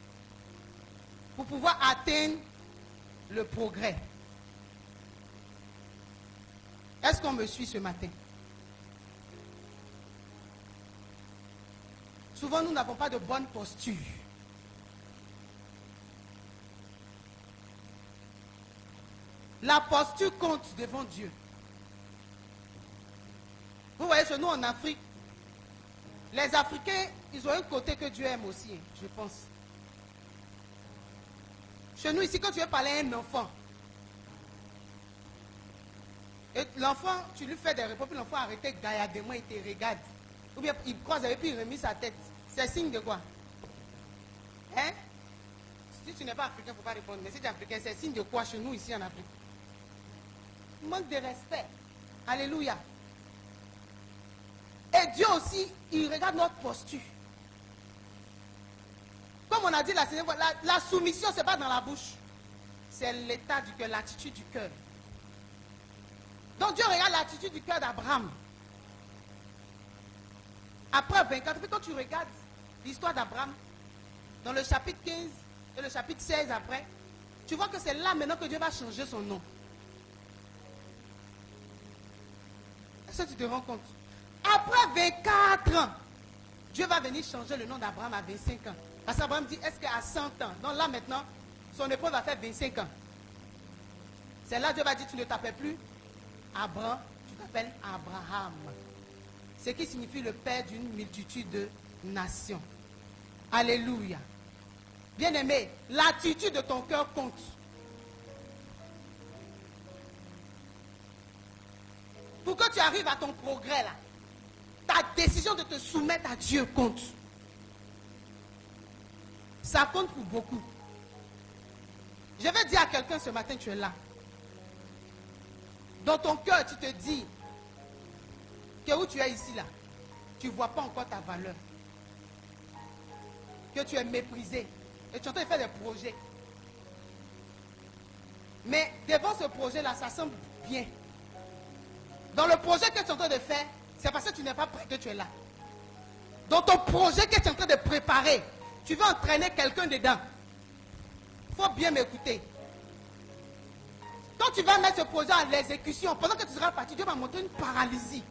Pour pouvoir atteindre le progrès. Est-ce qu'on me suit ce matin? Souvent, nous n'avons pas de bonne posture. La posture compte devant Dieu. Vous voyez, chez nous en Afrique, les Africains, ils ont un côté que Dieu aime aussi, je pense. Chez nous, ici, quand tu veux parler à un enfant, et l'enfant, tu lui fais des repas, puis l'enfant arrête gaillardement, il te regarde. Ou bien il croise et puis il remet sa tête. C'est signe de quoi? Hein? Si tu n'es pas africain, il ne faut pas répondre. Mais si tu es africain, c'est signe de quoi chez nous, ici en Afrique? Manque de respect. Alléluia. Et Dieu aussi, il regarde notre posture. Comme on a dit la fois, la soumission, ce n'est pas dans la bouche. C'est l'état du cœur, l'attitude du cœur. Donc Dieu regarde l'attitude du cœur d'Abraham. Après 24, puis quand tu regardes l'histoire d'Abraham, dans le chapitre 15 et le chapitre 16 après, tu vois que c'est là maintenant que Dieu va changer son nom. Est-ce que tu te rends compte? Après 24 ans, Dieu va venir changer le nom d'Abraham à 25 ans. Parce qu'Abraham dit, est-ce qu'à 100 ans, donc là maintenant, son épouse va faire 25 ans. C'est là que Dieu va dire, tu ne t'appelles plus Abraham, tu t'appelles Abraham. Ce qui signifie le père d'une multitude de nations. Alléluia. Bien-aimé, l'attitude de ton cœur compte. Pour que tu arrives à ton progrès là, ta décision de te soumettre à Dieu compte. Ça compte pour beaucoup. Je vais dire à quelqu'un ce matin, tu es là. Dans ton cœur, tu te dis que où tu es ici là, tu ne vois pas encore ta valeur. Que tu es méprisé. Et tu es en train de faire des projets. Mais devant ce projet-là, ça semble bien. Dans le projet que tu es en train de faire, c'est parce que tu n'es pas prêt que tu es là. Dans ton projet que tu es en train de préparer, tu veux entraîner quelqu'un dedans. Il faut bien m'écouter. Quand tu vas mettre ce projet en exécution, pendant que tu seras parti, Dieu va montrer une paralysie.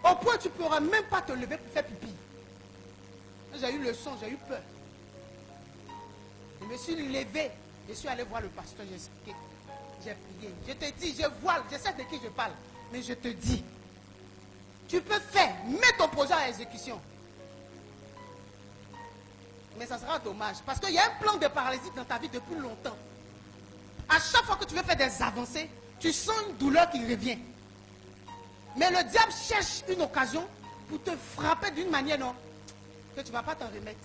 Au point où tu ne pourras même pas te lever pour faire pipi. J'ai eu le son, j'ai eu peur. Je me suis levé, je suis allé voir le pasteur, j'ai expliqué. J'ai prié. Je te dis, je sais de qui je parle. Mais je te dis, tu peux faire, mets ton projet en exécution. Mais ça sera dommage. Parce qu'il y a un plan de paralysie dans ta vie depuis longtemps. À chaque fois que tu veux faire des avancées, tu sens une douleur qui revient. Mais le diable cherche une occasion pour te frapper d'une manière non, que tu ne vas pas t'en remettre.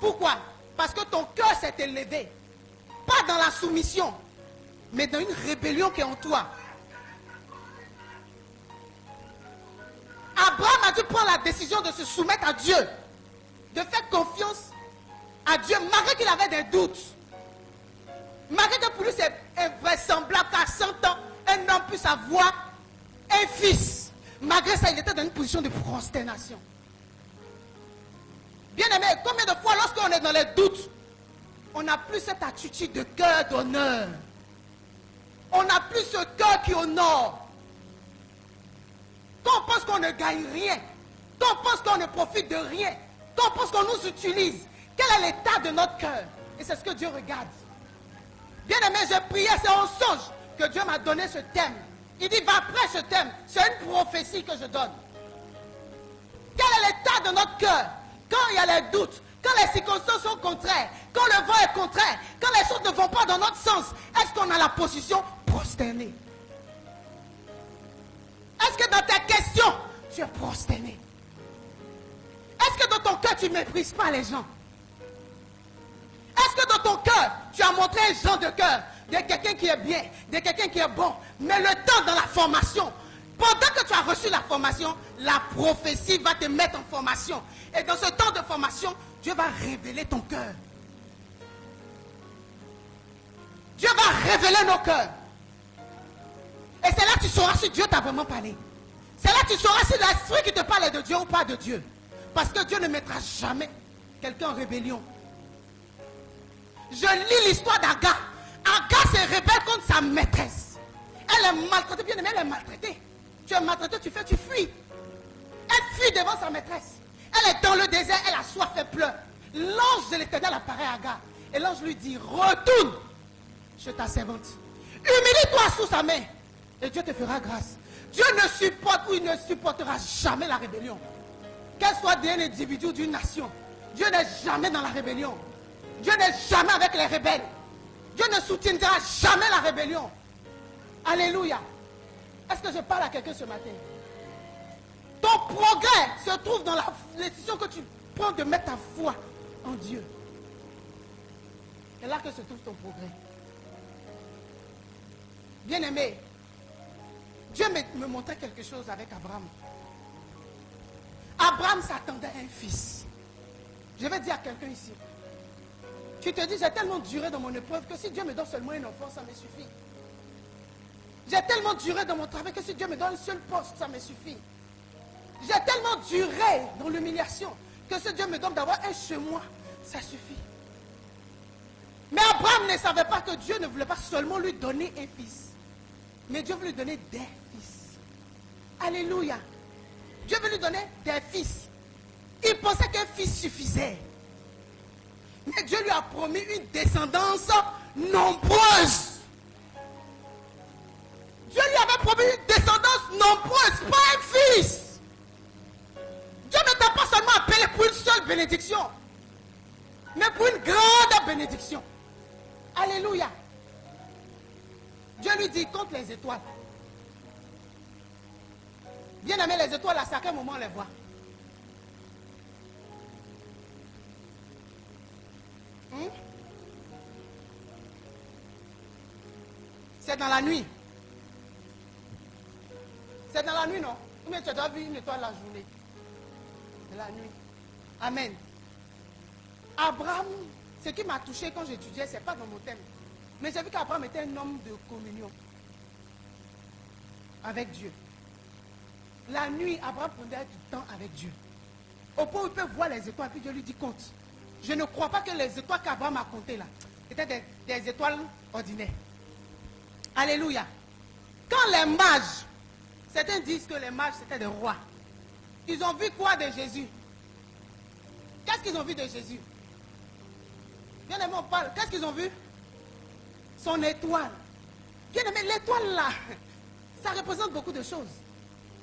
Pourquoi? Parce que ton cœur s'est élevé. Pas dans la soumission, mais dans une rébellion qui est en toi. Abraham a dû prendre la décision de se soumettre à Dieu. De faire confiance à Dieu, malgré qu'il avait des doutes. Malgré que pour lui c'est invraisemblable qu'à 100 ans, un homme puisse avoir un fils. Malgré ça, il était dans une position de prosternation. Bien aimé, combien de fois lorsqu'on est dans les doutes, on n'a plus cette attitude de cœur d'honneur. On n'a plus ce cœur qui honore. Quand on pense qu'on ne gagne rien, quand on pense qu'on ne profite de rien, quand on pense qu'on nous utilise, quel est l'état de notre cœur? Et c'est ce que Dieu regarde. Bien aimé, j'ai prié, c'est un songe que Dieu m'a donné ce thème. Il dit, va après ce thème, c'est une prophétie que je donne. Quel est l'état de notre cœur? Quand il y a les doutes, quand les circonstances sont contraires, quand le vent est contraire, quand les choses ne vont pas dans notre sens, est-ce qu'on a la position prosternée? Est-ce que dans tes questions, tu es prosterné? Est-ce que dans ton cœur, tu ne méprises pas les gens? Est-ce que dans ton cœur, tu as montré un genre de cœur, de quelqu'un qui est bien, de quelqu'un qui est bon? Mais le temps dans la formation, pendant que tu as reçu la formation, la prophétie va te mettre en formation. Et dans ce temps de formation, Dieu va révéler ton cœur. Dieu va révéler nos cœurs. Et c'est là que tu sauras si Dieu t'a vraiment parlé. C'est là que tu sauras si l'esprit qui te parle est de Dieu ou pas de Dieu. Parce que Dieu ne mettra jamais quelqu'un en rébellion. Je lis l'histoire d'Agar. Agar se rebelle contre sa maîtresse. Elle est maltraitée, bien aimée, elle est maltraitée. Tu es maltraité, tu fuis. Elle fuit devant sa maîtresse. Elle est dans le désert, elle a soif, elle pleure. L'ange de l'Éternel apparaît à Agar. Et l'ange lui dit, retourne chez ta servante. Humilie-toi sous sa main. Et Dieu te fera grâce. Dieu ne supporte ou il ne supportera jamais la rébellion. Qu'elle soit d'un individu ou d'une nation. Dieu n'est jamais dans la rébellion. Dieu n'est jamais avec les rebelles. Dieu ne soutiendra jamais la rébellion. Alléluia. Est-ce que je parle à quelqu'un ce matin? Ton progrès se trouve dans la décision que tu prends de mettre ta foi en Dieu. C'est là que se trouve ton progrès. Bien-aimé, Dieu me montrait quelque chose avec Abraham. Abraham s'attendait à un fils. Je vais dire à quelqu'un ici. Tu te dis, j'ai tellement duré dans mon épreuve que si Dieu me donne seulement un enfant, ça me suffit. J'ai tellement duré dans mon travail que si Dieu me donne un seul poste, ça me suffit. J'ai tellement duré dans l'humiliation que si Dieu me donne d'avoir un chez moi, ça suffit. Mais Abraham ne savait pas que Dieu ne voulait pas seulement lui donner un fils. Mais Dieu veut lui donner des fils. Alléluia. Dieu veut lui donner des fils. Il pensait qu'un fils suffisait. Mais Dieu lui a promis une descendance nombreuse. Dieu lui avait promis une descendance nombreuse, pas un fils. Dieu ne t'a pas seulement appelé pour une seule bénédiction, mais pour une grande bénédiction. Alléluia. Dieu lui dit, compte les étoiles. Bien aimé, les étoiles, à quel moment on les voit? C'est dans la nuit. C'est dans la nuit, non? Ou bien tu dois voir une étoile la journée. C'est la nuit. Amen. Abraham, ce qui m'a touché quand j'étudiais, ce n'est pas dans mon thème. Mais j'ai vu qu'Abraham était un homme de communion avec Dieu. La nuit, Abraham prenait du temps avec Dieu. Au point où il peut voir les étoiles, puis Dieu lui dit compte. Je ne crois pas que les étoiles qu'Abraham a comptées là, étaient des étoiles ordinaires. Alléluia. Quand les mages, certains disent que les mages c'était des rois. Ils ont vu quoi de Jésus? Qu'est-ce qu'ils ont vu de Jésus? Bien aimé, on parle. Qu'est-ce qu'ils ont vu? Son étoile. Bien aimé, l'étoile là, ça représente beaucoup de choses.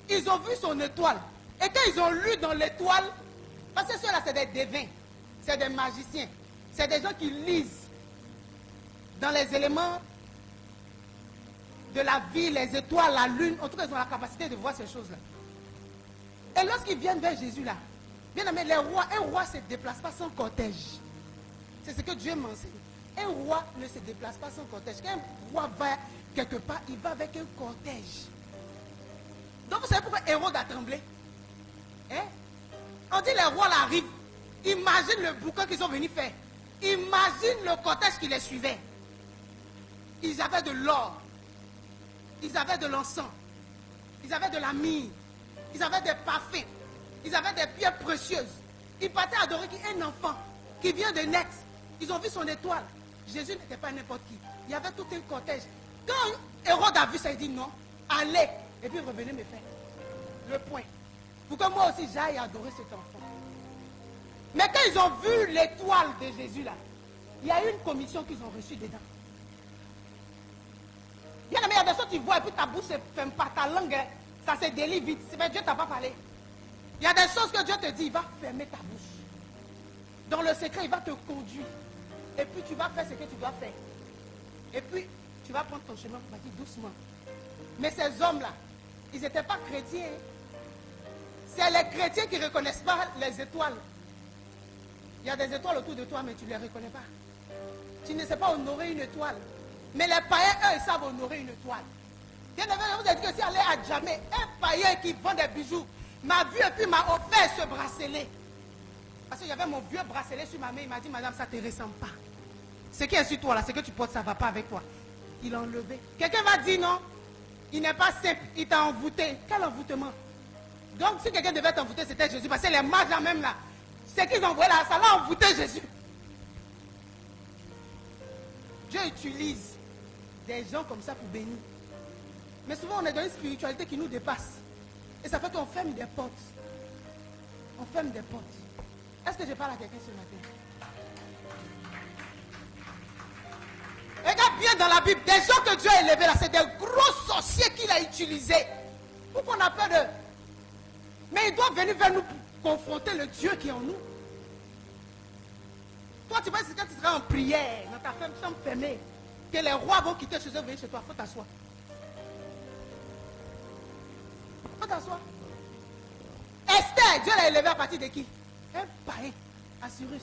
Ils ont vu son étoile. Et quand ils ont lu dans l'étoile, parce que ceux-là c'est des devins, c'est des magiciens, c'est des gens qui lisent dans les éléments de la vie, les étoiles, la lune, en tout cas ils ont la capacité de voir ces choses-là. Et lorsqu'ils viennent vers Jésus là, bien aimé, les rois, un roi ne se déplace pas sans cortège. C'est ce que Dieu m'enseigne. Un roi ne se déplace pas sans cortège. Quand un roi va quelque part, il va avec un cortège. Donc vous savez pourquoi Hérode a tremblé? Hein? On dit les rois là arrivent. Imagine le boucan qu'ils sont venus faire. Imagine le cortège qui les suivait. Ils avaient de l'or. Ils avaient de l'encens. Ils avaient de la myrrhe. Ils avaient des parfums. Ils avaient des pierres précieuses. Ils partaient adorer un enfant qui vient de naître. Ils ont vu son étoile. Jésus n'était pas n'importe qui. Il y avait tout un cortège. Quand Hérode a vu ça, il dit non, allez. Et puis revenez me faire le point. Pour que moi aussi j'aille adorer cet enfant. Mais quand ils ont vu l'étoile de Jésus là, il y a eu une commission qu'ils ont reçue dedans. Bien aimé, il y a des choses que tu vois et puis ta bouche se ferme pas, ta langue, ça se délie vite. C'est vrai, Dieu ne t'a pas parlé. Il y a des choses que Dieu te dit, il va fermer ta bouche. Dans le secret, il va te conduire. Et puis tu vas faire ce que tu dois faire. Et puis tu vas prendre ton chemin, vas-y doucement. Mais ces hommes-là, ils n'étaient pas chrétiens. C'est les chrétiens qui ne reconnaissent pas les étoiles. Il y a des étoiles autour de toi, mais tu ne les reconnais pas. Tu ne sais pas honorer une étoile. Mais les païens, eux, ils savent honorer une étoile. Bien aimé, je vous ai dit que si allez à jamais, un païen qui vend des bijoux m'a vu et puis m'a offert ce bracelet. Parce que j'avais mon vieux bracelet sur ma main, il m'a dit, madame, ça ne te ressemble pas. Ce qui est sur toi là, ce que tu portes, ça ne va pas avec toi. Il l'a enlevé. Quelqu'un va dire non. Il n'est pas simple, il t'a envoûté. Quel envoûtement? Donc si quelqu'un devait t'envoûter, c'était Jésus. Parce que les mages là même là, ce qu'ils envoyaient là, ça l'a envoûté Jésus. Dieu utilise des gens comme ça pour bénir. Mais souvent on est dans une spiritualité qui nous dépasse. Et ça fait qu'on ferme des portes. On ferme des portes. Est-ce que je parle à quelqu'un ce matin? Regarde bien dans la Bible, des gens que Dieu a élevés là, c'est des gros sorciers qu'il a utilisés. Pourquoi on a peur d'eux? Mais ils doivent venir vers nous pour confronter le Dieu qui est en nous. Toi, tu penses que quand tu seras en prière, dans ta chambre fermée, que les rois vont quitter chez eux, venir chez toi, il faut t'asseoir. Il faut t'asseoir. Esther, Dieu l'a élevé à partir de qui? Un païen, Assyrus.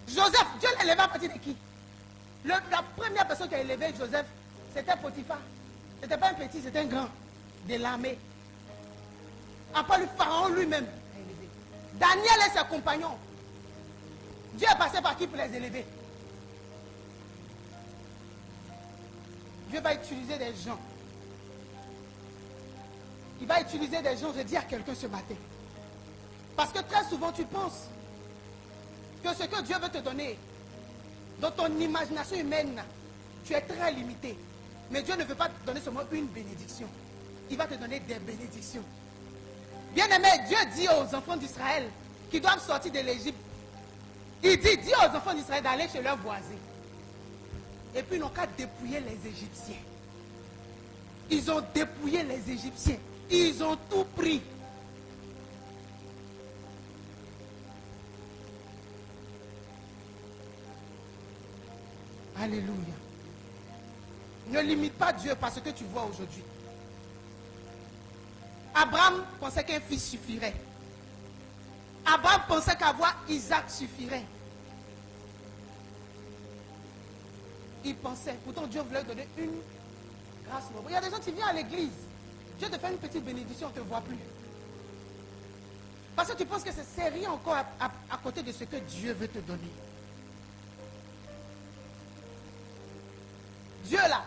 Joseph, Dieu l'a élevé à partir de qui? La première personne qui a élevé Joseph, c'était Potiphar. Ce n'était pas un petit, c'était un grand de l'armée. Après le pharaon lui-même a élevé. Daniel et ses compagnons. Dieu est passé par qui pour les élever? Dieu va utiliser des gens. Il va utiliser des gens, je dis à quelqu'un ce matin. Parce que très souvent tu penses que ce que Dieu veut te donner, dans ton imagination humaine, tu es très limité. Mais Dieu ne veut pas te donner seulement une bénédiction. Il va te donner des bénédictions. Bien aimé, Dieu dit aux enfants d'Israël qui doivent sortir de l'Égypte. Il dit aux enfants d'Israël d'aller chez leurs voisins. Et puis ils n'ont qu'à dépouiller les Égyptiens. Ils ont dépouillé les Égyptiens. Ils ont tout pris. Alléluia. Ne limite pas Dieu par ce que tu vois aujourd'hui. Abraham pensait qu'un fils suffirait. Abraham pensait qu'avoir Isaac suffirait. Il pensait, pourtant Dieu voulait donner une grâce noble. Il y a des gens qui viennent à l'église. Dieu te fait une petite bénédiction, on ne te voit plus. Parce que tu penses que c'est rien encore à côté de ce que Dieu veut te donner. Dieu là,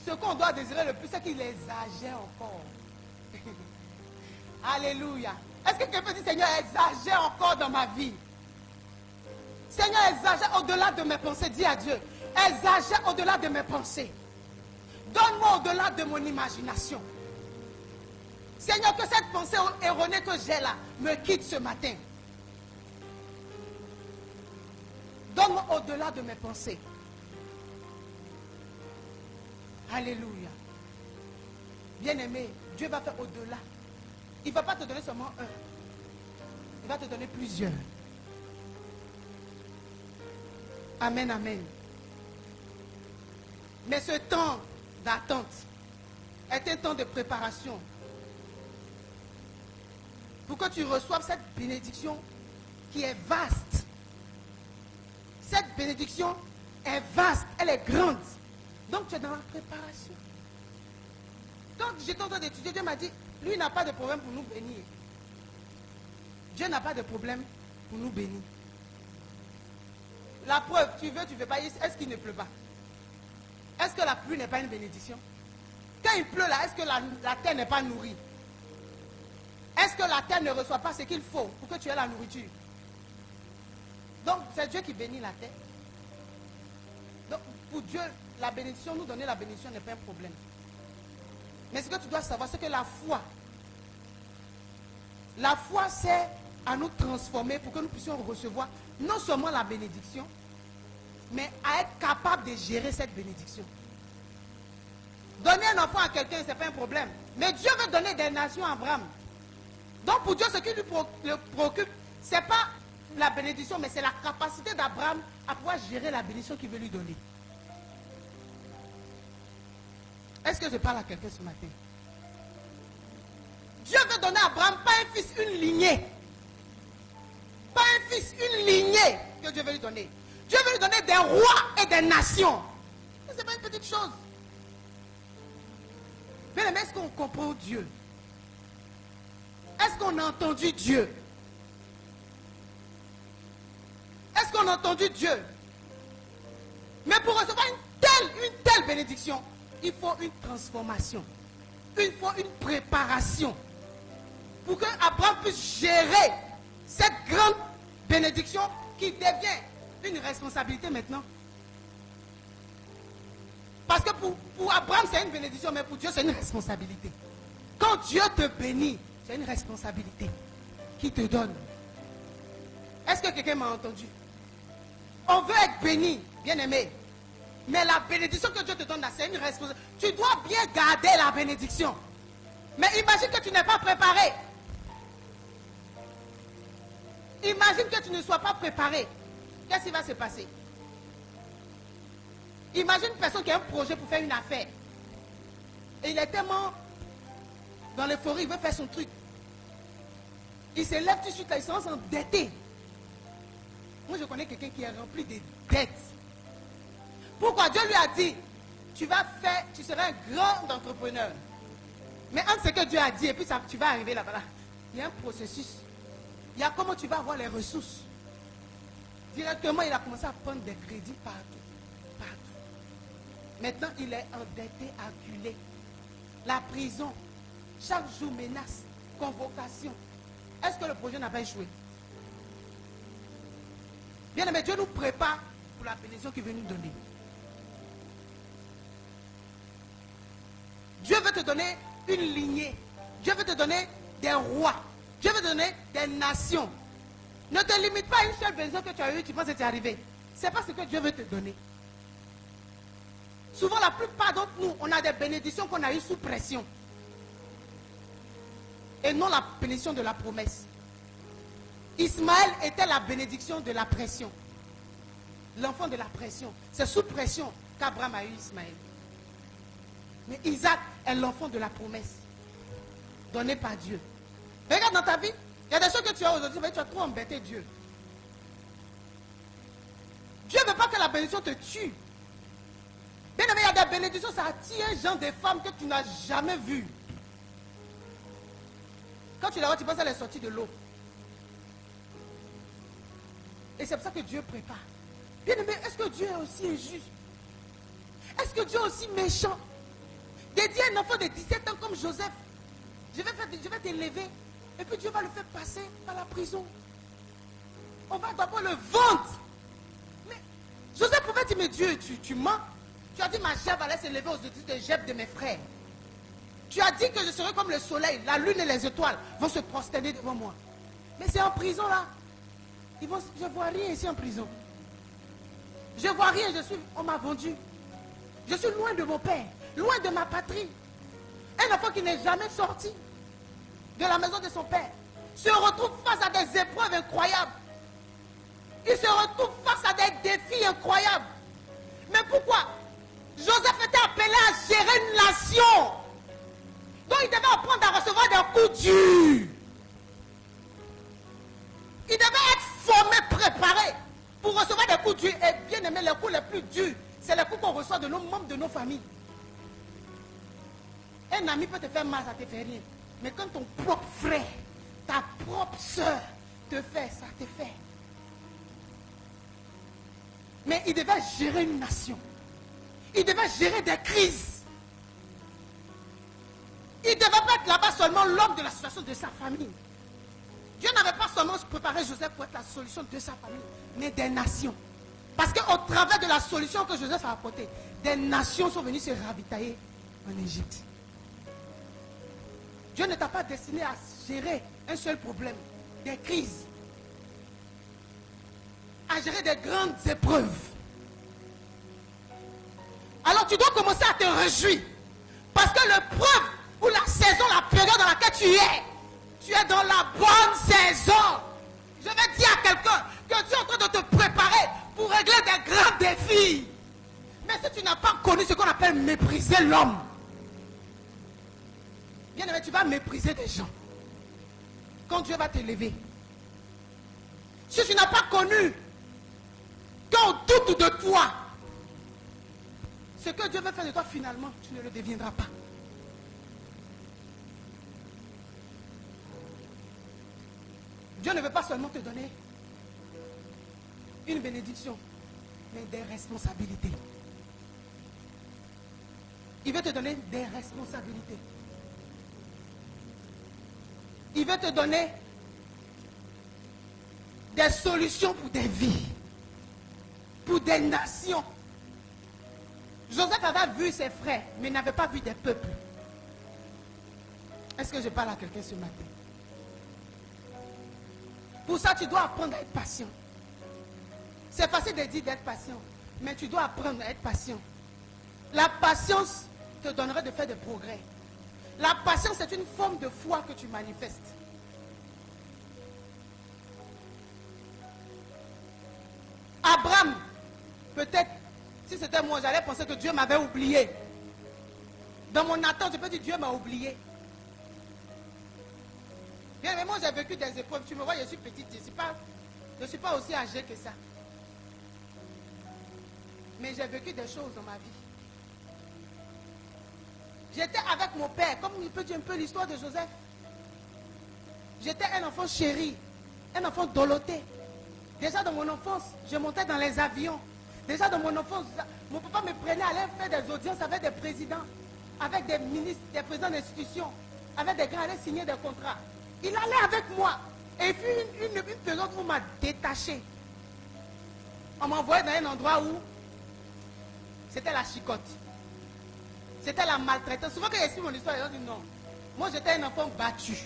ce qu'on doit désirer le plus, c'est qu'il exagère encore. Alléluia. Est-ce que quelqu'un peut dire, Seigneur, exagère encore dans ma vie? Seigneur, exagère au-delà de mes pensées. Dis à Dieu, exagère au-delà de mes pensées. Donne-moi au-delà de mon imagination. Seigneur, que cette pensée erronée que j'ai là me quitte ce matin. Donne-moi au-delà de mes pensées. Alléluia. Bien-aimé, Dieu va faire au-delà. Il ne va pas te donner seulement un. Il va te donner plusieurs. Amen, amen. Mais ce temps d'attente est un temps de préparation. Pour que tu reçoives cette bénédiction qui est vaste. Cette bénédiction est vaste, elle est grande. Donc tu es dans la préparation. Quand j'étais en train d'étudier, Dieu m'a dit, lui n'a pas de problème pour nous bénir. Dieu n'a pas de problème pour nous bénir. La preuve, tu veux pas, est-ce qu'il ne pleut pas? Est-ce que la pluie n'est pas une bénédiction? Quand il pleut là, est-ce que la terre n'est pas nourrie? Est-ce que la terre ne reçoit pas ce qu'il faut pour que tu aies la nourriture? Donc c'est Dieu qui bénit la terre. Donc pour Dieu, la bénédiction, nous donner la bénédiction n'est pas un problème. Mais ce que tu dois savoir, c'est que la foi sert à nous transformer pour que nous puissions recevoir non seulement la bénédiction, mais à être capable de gérer cette bénédiction. Donner un enfant à quelqu'un, ce n'est pas un problème. Mais Dieu veut donner des nations à Abraham. Donc pour Dieu, ce qui lui préoccupe, ce n'est pas la bénédiction, mais c'est la capacité d'Abraham à pouvoir gérer la bénédiction qu'il veut lui donner. Est-ce que je parle à quelqu'un ce matin? Dieu veut donner à Abraham pas un fils, une lignée. Pas un fils, une lignée que Dieu veut lui donner. Dieu veut lui donner des rois et des nations. Ce n'est pas une petite chose. Mais est-ce qu'on comprend Dieu? Est-ce qu'on a entendu Dieu? Est-ce qu'on a entendu Dieu? Mais pour recevoir une telle bénédiction, il faut une transformation. Il faut une préparation pour que Abraham puisse gérer cette grande bénédiction qui devient une responsabilité maintenant. Parce que pour Abraham, c'est une bénédiction, mais pour Dieu, c'est une responsabilité. Quand Dieu te bénit, c'est une responsabilité qu'il te donne. Est-ce que quelqu'un m'a entendu? On veut être béni, bien aimé. Mais la bénédiction que Dieu te donne là, c'est une responsabilité. Tu dois bien garder la bénédiction. Mais imagine que tu n'es pas préparé. Imagine que tu ne sois pas préparé. Qu'est-ce qui va se passer? Imagine une personne qui a un projet pour faire une affaire. Et il est tellement dans l'euphorie, il veut faire son truc. Il se lève tout de suite, là, il se lance endetté. Moi, je connais quelqu'un qui est rempli de dettes. Pourquoi? Dieu lui a dit, tu seras un grand entrepreneur. Mais entre ce que Dieu a dit et puis ça, tu vas arriver là-bas, il y a un processus. Il y a comment tu vas avoir les ressources. Directement, il a commencé à prendre des crédits partout. Maintenant, il est endetté, acculé. La prison, chaque jour menace, convocation. Est-ce que le projet n'a pas échoué? Bien aimé, Dieu nous prépare pour la bénédiction qu'il veut nous donner. Dieu veut te donner une lignée. Dieu veut te donner des rois. Dieu veut te donner des nations. Ne te limite pas à une seule bénédiction que tu as eue, tu penses que tu es arrivé. Ce n'est pas ce que Dieu veut te donner. Souvent, la plupart d'entre nous, on a des bénédictions qu'on a eues sous pression. Et non la bénédiction de la promesse. Ismaël était la bénédiction de la pression. L'enfant de la pression. C'est sous pression qu'Abraham a eu Ismaël. Mais Isaac est l'enfant de la promesse. Donnée par Dieu. Regarde dans ta vie, il y a des choses que tu as aujourd'hui, mais tu as trop embêté Dieu. Dieu ne veut pas que la bénédiction te tue. Bien aimé, il y a des bénédictions, ça attire un genre de femmes que tu n'as jamais vues. Quand tu la vois, tu penses à la sortie de l'eau. Et c'est pour ça que Dieu prépare. Bien aimé, est-ce que Dieu est aussi injuste? Est-ce que Dieu est aussi méchant? Dédier un enfant de 17 ans comme Joseph, je vais t'élever, et puis Dieu va le faire passer par la prison. On va d'abord le vendre. Mais Joseph pouvait dire, mais Dieu, tu mens. Tu as dit, ma chèvre allait s'élever aux yeux de Jeb de mes frères. Tu as dit que je serai comme le soleil, la lune et les étoiles vont se prosterner devant moi. Mais c'est en prison là. Je ne vois rien ici en prison. Je ne vois rien, on m'a vendu. Je suis loin de mon père, loin de ma patrie. Un enfant qui n'est jamais sorti de la maison de son père se retrouve face à des épreuves incroyables. Il se retrouve face à des défis incroyables. Mais pourquoi? Joseph était appelé à gérer une nation. Donc il devait apprendre à recevoir des coups durs. Il devait être formé, préparé pour recevoir des coups durs. Et bien aimé, les coups les plus durs, c'est les coups qu'on reçoit de nos membres de nos familles. Un ami peut te faire mal, ça ne te fait rien. Mais quand ton propre frère, ta propre soeur te fait, ça te fait. Mais il devait gérer une nation. Il devait gérer des crises. Il ne devait pas être là-bas seulement l'homme de la situation de sa famille. Dieu n'avait pas seulement préparé Joseph pour être la solution de sa famille, mais des nations. Parce qu'au travers de la solution que Joseph a apportée, des nations sont venues se ravitailler en Égypte. Dieu ne t'a pas destiné à gérer un seul problème, des crises, à gérer des grandes épreuves. Alors tu dois commencer à te réjouir. Parce que l'épreuve ou la saison, la période dans laquelle tu es dans la bonne saison. Je vais dire à quelqu'un que tu es en train de te préparer pour régler des grands défis. Mais si tu n'as pas connu ce qu'on appelle mépriser l'homme, bien aimé, tu vas mépriser des gens. Quand Dieu va t'élever. Si tu n'as pas connu qu'on doute de toi, ce que Dieu veut faire de toi finalement, tu ne le deviendras pas. Dieu ne veut pas seulement te donner une bénédiction, mais des responsabilités. il veut te donner des responsabilités. Il veut te donner des solutions pour des vies, pour des nations. Joseph avait vu ses frères, mais n'avait pas vu des peuples. Est-ce que je parle à quelqu'un ce matin? Pour ça, tu dois apprendre à être patient. C'est facile de dire d'être patient, mais tu dois apprendre à être patient. La patience te donnera de faire des progrès. La patience, c'est une forme de foi que tu manifestes. Abraham, peut-être, si c'était moi, j'allais penser que Dieu m'avait oublié. Dans mon attente, je peux dire Dieu m'a oublié. Bien, mais moi j'ai vécu des épreuves. Tu me vois, je suis petite, je ne suis pas aussi âgée que ça. Mais j'ai vécu des choses dans ma vie. J'étais avec mon père, comme on peut dire un peu l'histoire de Joseph. J'étais un enfant chéri, un enfant doloté. Déjà dans mon enfance, je montais dans les avions. Déjà dans mon enfance, mon papa me prenait à aller faire des audiences avec des présidents, avec des ministres, des présidents d'institutions, avec des grands, aller signer des contrats. Il allait avec moi. Et il fut une période où on m'a détaché. On m'a envoyé dans un endroit où c'était la chicotte. C'était la maltraitance. Souvent quand j'explique mon histoire, les gens disent non. Moi j'étais un enfant battu.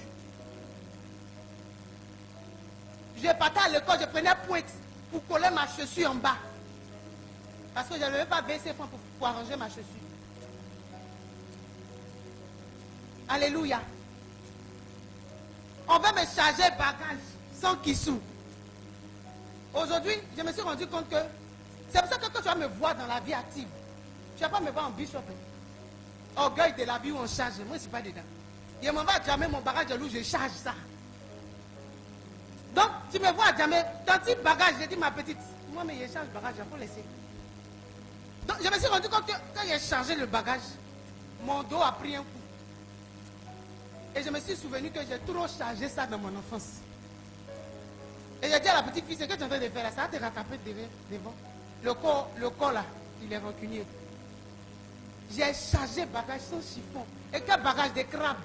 Je partais à l'école, je prenais pointe pour coller ma chaussure en bas. Parce que je n'avais pas baissé pour arranger ma chaussure. Alléluia. On va me charger bagage sans kissou. Aujourd'hui, je me suis rendu compte que c'est pour ça que quand tu vas me voir dans la vie active, tu ne vas pas me voir en bishop. Orgueil de la vie où on charge. Moi, je ne suis pas dedans. Il m'en va jamais mon bagage de loup, je charge ça. Donc, tu me vois jamais. Dans petit bagage, j'ai dit ma petite, moi, mais je charge le bagage, il faut laisser. Donc, je me suis rendu compte que quand j'ai chargé le bagage, mon dos a pris un coup. Et je me suis souvenu que j'ai trop chargé ça dans mon enfance. Et j'ai dit à la petite fille, ce que tu es en train de faire là, ça va te rattraper devant. Le corps là, il est rancunier. J'ai chargé bagage sans chiffon. Et quel bagage de crabe?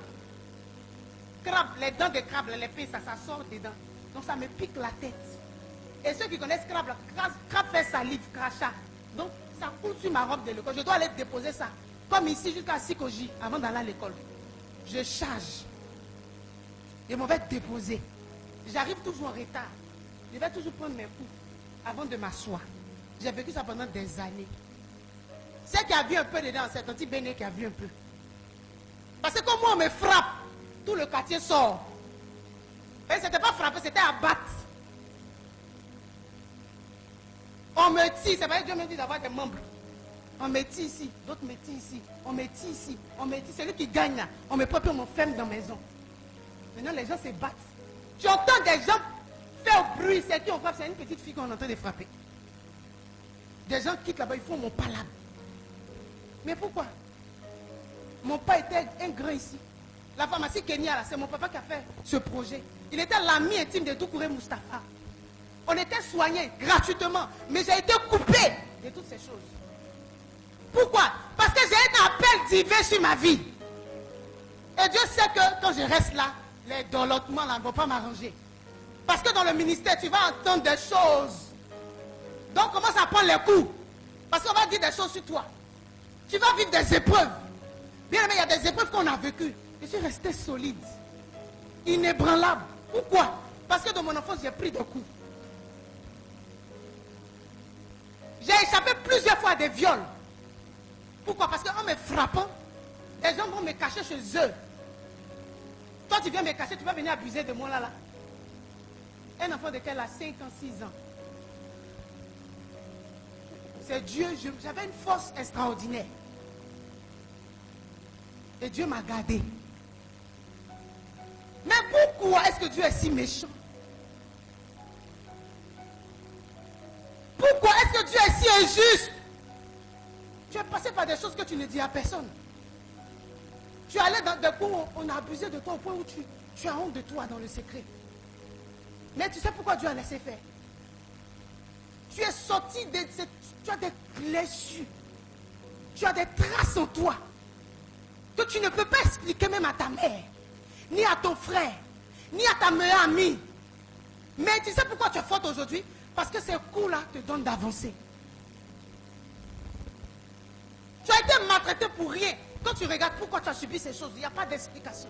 Crabe, les dents de crabe, les pinces, ça sort dedans. Donc ça me pique la tête. Et ceux qui connaissent crabe, crabe fait salive, crachat. Donc ça coule sur ma robe de l'école. Je dois aller déposer ça. Comme ici jusqu'à Sikoji, avant d'aller à l'école. Je charge. Et m'en vais déposer. J'arrive toujours en retard. Je vais toujours prendre mes coups avant de m'asseoir. J'ai vécu ça pendant des années. C'est qui a vu un peu dedans, c'est un petit béné qui a vu un peu. Parce que comme moi on me frappe, tout le quartier sort. Et c'était pas frapper, c'était abattre. On me tire, c'est pas que Dieu me dit d'avoir des membres. On me tire ici, d'autres me tirent ici, on me tire ici, on me tire. Celui qui gagne là, on me prend, on m'enferme dans la maison. Maintenant les gens se battent. Tu entends des gens faire au bruit, c'est qui on frappe, c'est une petite fille qu'on est en train de frapper. Des gens quittent là-bas, ils font mon palabre. Mais pourquoi? Mon père était un grand ici. La pharmacie Kenya, c'est mon papa qui a fait ce projet. Il était l'ami intime de Doucouré Moustapha. On était soignés gratuitement, mais j'ai été coupé de toutes ces choses. Pourquoi? Parce que j'ai un appel divin sur ma vie. Et Dieu sait que quand je reste là, les dolotements là ne vont pas m'arranger. Parce que dans le ministère, tu vas entendre des choses. Donc commence à prendre les coups. Parce qu'on va dire des choses sur toi. Tu vas vivre des épreuves. Bien aimé, il y a des épreuves qu'on a vécues. Je suis resté solide. Inébranlable. Pourquoi? Parce que dans mon enfance, j'ai pris des coups. J'ai échappé plusieurs fois à des viols. Pourquoi? Parce qu'en me frappant, les gens vont me cacher chez eux. Toi, tu viens me cacher, tu vas venir abuser de moi là. Un enfant de quel a 5 ans, 6 ans. C'est Dieu, j'avais une force extraordinaire. Et Dieu m'a gardé. Mais pourquoi est-ce que Dieu est si méchant? Pourquoi est-ce que Dieu est si injuste? Tu es passé par des choses que tu ne dis à personne. Tu es allé dans des coups où on a abusé de toi au point où tu as honte de toi dans le secret. Mais tu sais pourquoi Dieu a laissé faire? Tu es sorti tu as des blessures. Tu as des traces en toi. que tu ne peux pas expliquer même à ta mère, ni à ton frère, ni à ta meilleure amie. Mais tu sais pourquoi tu es forte aujourd'hui? Parce que ces coups-là te donnent d'avancer. Tu as été maltraité pour rien. Quand tu regardes pourquoi tu as subi ces choses, il n'y a pas d'explication.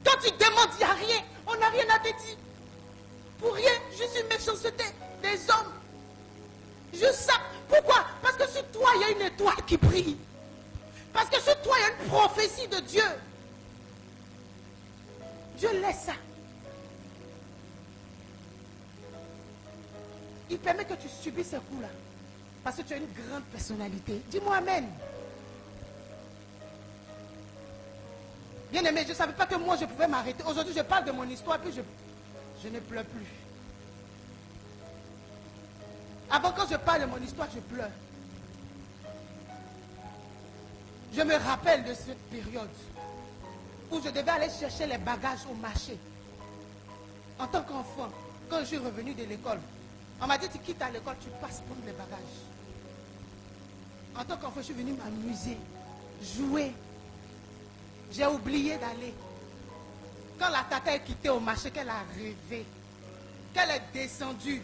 Quand tu demandes, il n'y a rien. On n'a rien à te dire. Pour rien, juste une méchanceté des hommes. Juste ça. Pourquoi? Parce que sur toi, il y a une étoile qui brille. Parce que sur toi, il y a une prophétie de Dieu. Dieu laisse ça. Il permet que tu subisses ces coups-là. Parce que tu as une grande personnalité. Dis-moi amen. Bien aimé, je ne savais pas que moi je pouvais m'arrêter. Aujourd'hui, je parle de mon histoire, puis je ne pleure plus. Avant, quand je parle de mon histoire, je pleure. Je me rappelle de cette période où je devais aller chercher les bagages au marché. En tant qu'enfant, quand je suis revenu de l'école, on m'a dit, tu quittes à l'école, tu passes prendre les bagages. En tant qu'enfant, je suis venu m'amuser, jouer. J'ai oublié d'aller. Quand la tata est quittée au marché, qu'elle a rêvé, qu'elle est descendue.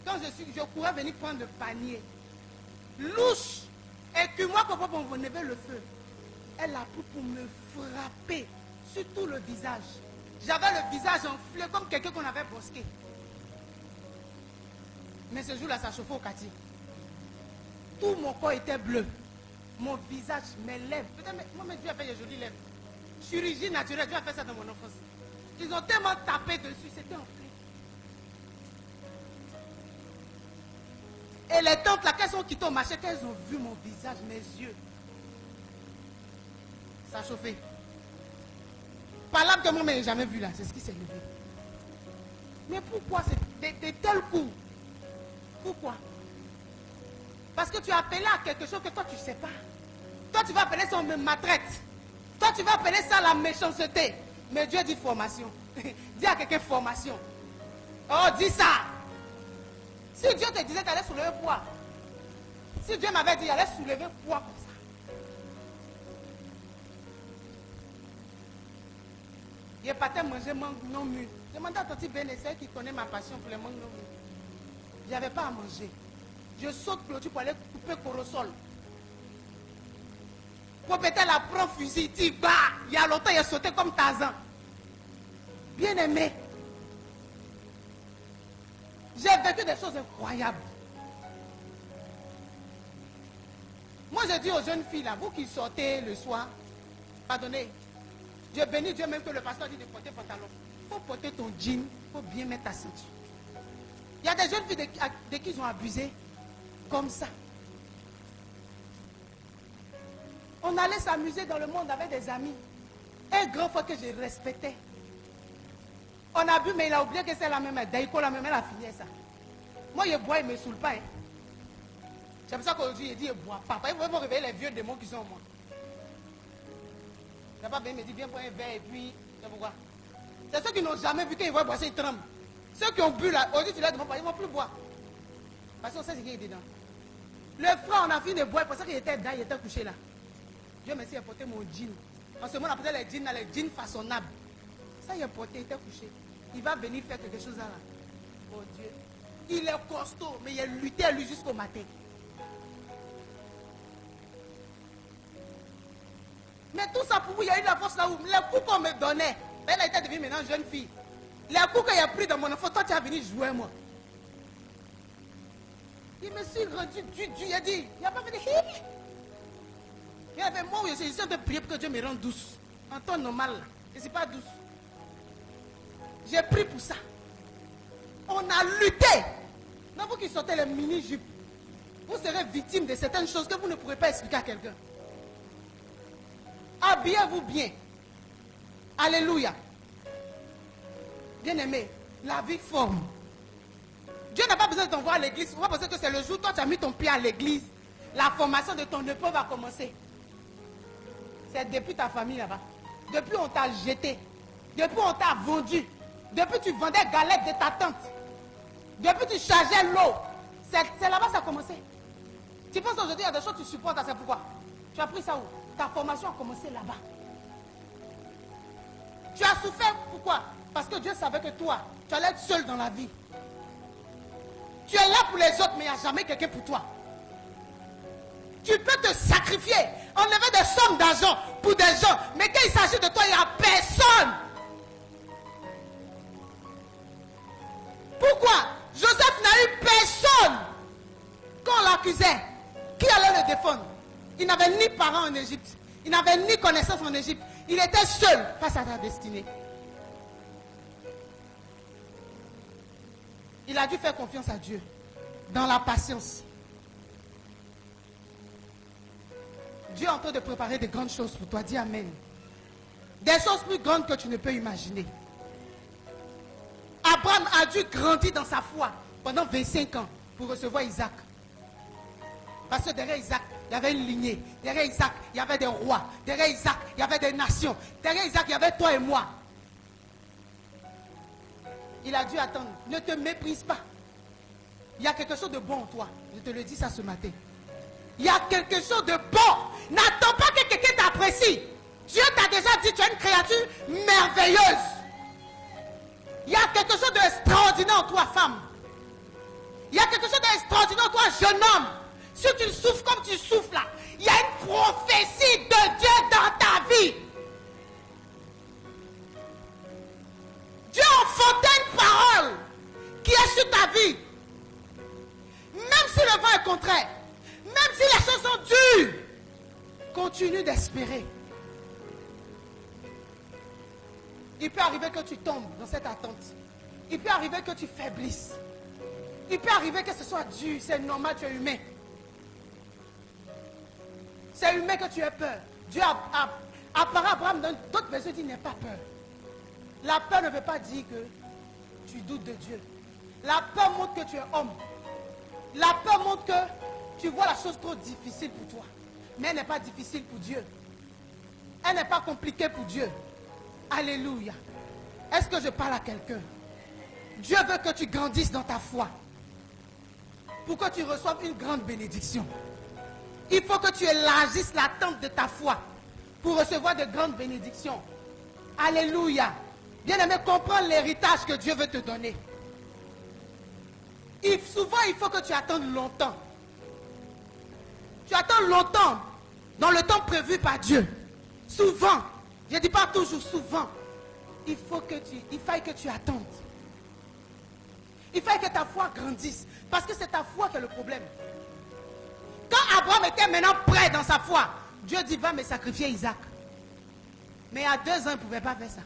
Quand je courais venir prendre le panier, louche, et que moi, quand on levait le feu, elle a pris pour me frapper sur tout le visage. J'avais le visage enflé comme quelqu'un qu'on avait brosqué. Mais ce jour-là, ça chauffait au quartier. Tout mon corps était bleu. Mon visage, mes lèvres. Peut-être, moi, Dieu a fait des jolies lèvres. Chirurgie naturelle, Dieu a fait ça dans mon enfance. Ils ont tellement tapé dessus, c'était enflé. Et les tantes là, qu'elles sont quittées au marché, qu'elles ont vu mon visage, mes yeux. Ça a chauffé. Par que moi, je n'ai jamais vu là, c'est ce qui s'est levé. Mais pourquoi de tels coups? Pourquoi? Parce que tu as appelé à quelque chose que toi tu ne sais pas. Toi tu vas appeler ça on me maltraite. Toi tu vas appeler ça la méchanceté. Mais Dieu dit formation. Dis à quelqu'un formation. Oh, dis ça. Si Dieu te disait d'aller soulever poids. Si Dieu m'avait dit d'aller soulever poids comme ça. Il n'est pas manger mangue non mûr. Demandez à ton petit Bénécé qui connaît ma passion pour les mangues non mûr. Il n'y avait pas à manger. Je saute clôture pour aller couper corosol. Propriétaire la prend fusil, dit bah, il y a longtemps il a sauté comme Tarzan. Bien aimé. J'ai vécu des choses incroyables. Moi je dis aux jeunes filles là, vous qui sortez le soir, pardonnez, Dieu bénit Dieu même que le pasteur dit de porter pantalon. Il faut porter ton jean, il faut bien mettre ta ceinture. Il y a des jeunes filles de qui ils ont abusé. Comme ça. On allait s'amuser dans le monde avec des amis. Un grand frère que je respectais. On a bu, mais il a oublié que c'est la même. Daïko, la même, elle a fini ça. Moi, je bois, il ne me saoule pas. Hein. C'est pour ça qu'aujourd'hui, il dit, il boit pas. Il faut réveiller les vieux démons qui sont en moi. Il n'a pas bien me dit, viens prendre un verre et puis, c'est pourquoi. C'est ceux qui n'ont jamais vu qu'ils voient boire, ils tremblent. Ceux qui ont bu là, aujourd'hui, tu leur demandes pas, ils ne vont plus boire. Parce qu'on sait ce qu'il y a dedans. Le frère, on a fini de boire, c'est pour ça qu'il était dedans, il était couché là. Dieu merci, il a porté mon jean. En ce moment, on appelait les jeans façonnables. Ça, il a porté, il était couché. Il va venir faire quelque chose là. Oh Dieu. Il est costaud, mais il a lutté à lui jusqu'au matin. Mais tout ça pour vous, il y a eu la force là où les coups qu'on me donnait. Elle a été devenue maintenant jeune fille. Les coups qu'il a pris dans mon enfant, toi tu as venu jouer moi. Il me suis rendu du, il a dit, il n'a pas fait de hi. Il y avait moi où je suis en train de prier pour que Dieu me rende douce. En temps normal, je ne suis pas douce. J'ai pris pour ça. On a lutté. Dans vous qui sortez les mini-jupes, vous serez victime de certaines choses que vous ne pourrez pas expliquer à quelqu'un. Habillez-vous bien. Alléluia. Bien aimé, la vie forme. Dieu n'a pas besoin de t'envoyer à l'église. On va penser que c'est le jour où toi tu as mis ton pied à l'église. La formation de ton époux va commencer. C'est depuis ta famille là-bas. Depuis on t'a jeté. Depuis on t'a vendu. Depuis tu vendais galettes de ta tante. Depuis tu chargeais l'eau. C'est là-bas que ça a commencé. Tu penses aujourd'hui il y a des choses que tu supportes, c'est pourquoi? Tu as pris ça où? Ta formation a commencé là-bas. Tu as souffert, pourquoi? Parce que Dieu savait que toi, tu allais être seul dans la vie. Tu es là pour les autres, mais il n'y a jamais quelqu'un pour toi. Tu peux te sacrifier, enlever des sommes d'argent pour des gens, mais quand il s'agit de toi, il n'y a personne. Pourquoi? Joseph n'a eu personne quand on l'accusait. Qui allait le défendre? Il n'avait ni parents en Égypte, il n'avait ni connaissance en Égypte. Il était seul face à sa destinée. Il a dû faire confiance à Dieu dans la patience. Dieu est en train de préparer de grandes choses pour toi. Dis Amen. Des choses plus grandes que tu ne peux imaginer. Abraham a dû grandir dans sa foi pendant 25 ans pour recevoir Isaac. Parce que derrière Isaac, il y avait une lignée. Derrière Isaac, il y avait des rois. Derrière Isaac, il y avait des nations. Derrière Isaac, il y avait toi et moi. Il a dû attendre. Ne te méprise pas. Il y a quelque chose de bon en toi. Je te le dis ça ce matin. Il y a quelque chose de bon. N'attends pas que quelqu'un t'apprécie. Dieu t'a déjà dit, tu es une créature merveilleuse. Il y a quelque chose d'extraordinaire en toi, femme. Il y a quelque chose d'extraordinaire en toi, jeune homme. Si tu souffres comme tu souffres là, il y a une prophétie de Dieu dans ta vie. Dieu a enfanté une parole qui est sur ta vie. Même si le vent est contraire, même si les choses sont dures, continue d'espérer. Il peut arriver que tu tombes dans cette attente. Il peut arriver que tu faiblisses. Il peut arriver que ce soit dur, c'est normal, tu es humain. C'est humain que tu aies peur. Dieu apparaît à Abraham dans d'autres versions, dit n'aie pas peur. La peur ne veut pas dire que tu doutes de Dieu. La peur montre que tu es homme. La peur montre que tu vois la chose trop difficile pour toi. Mais elle n'est pas difficile pour Dieu. Elle n'est pas compliquée pour Dieu. Alléluia. Est-ce que je parle à quelqu'un? Dieu veut que tu grandisses dans ta foi. Pour que tu reçoives une grande bénédiction. Il faut que tu élargisses l'attente de ta foi. Pour recevoir de grandes bénédictions. Alléluia. Bien-aimé, comprends l'héritage que Dieu veut te donner. Souvent, il faut que tu attendes longtemps. Tu attends longtemps dans le temps prévu par Dieu. Souvent, je ne dis pas toujours, souvent, il faille que tu attendes. Il faille que ta foi grandisse. Parce que c'est ta foi qui est le problème. Quand Abraham était maintenant prêt dans sa foi, Dieu dit va me sacrifier Isaac. Mais il y a 2 ans, il ne pouvait pas faire ça.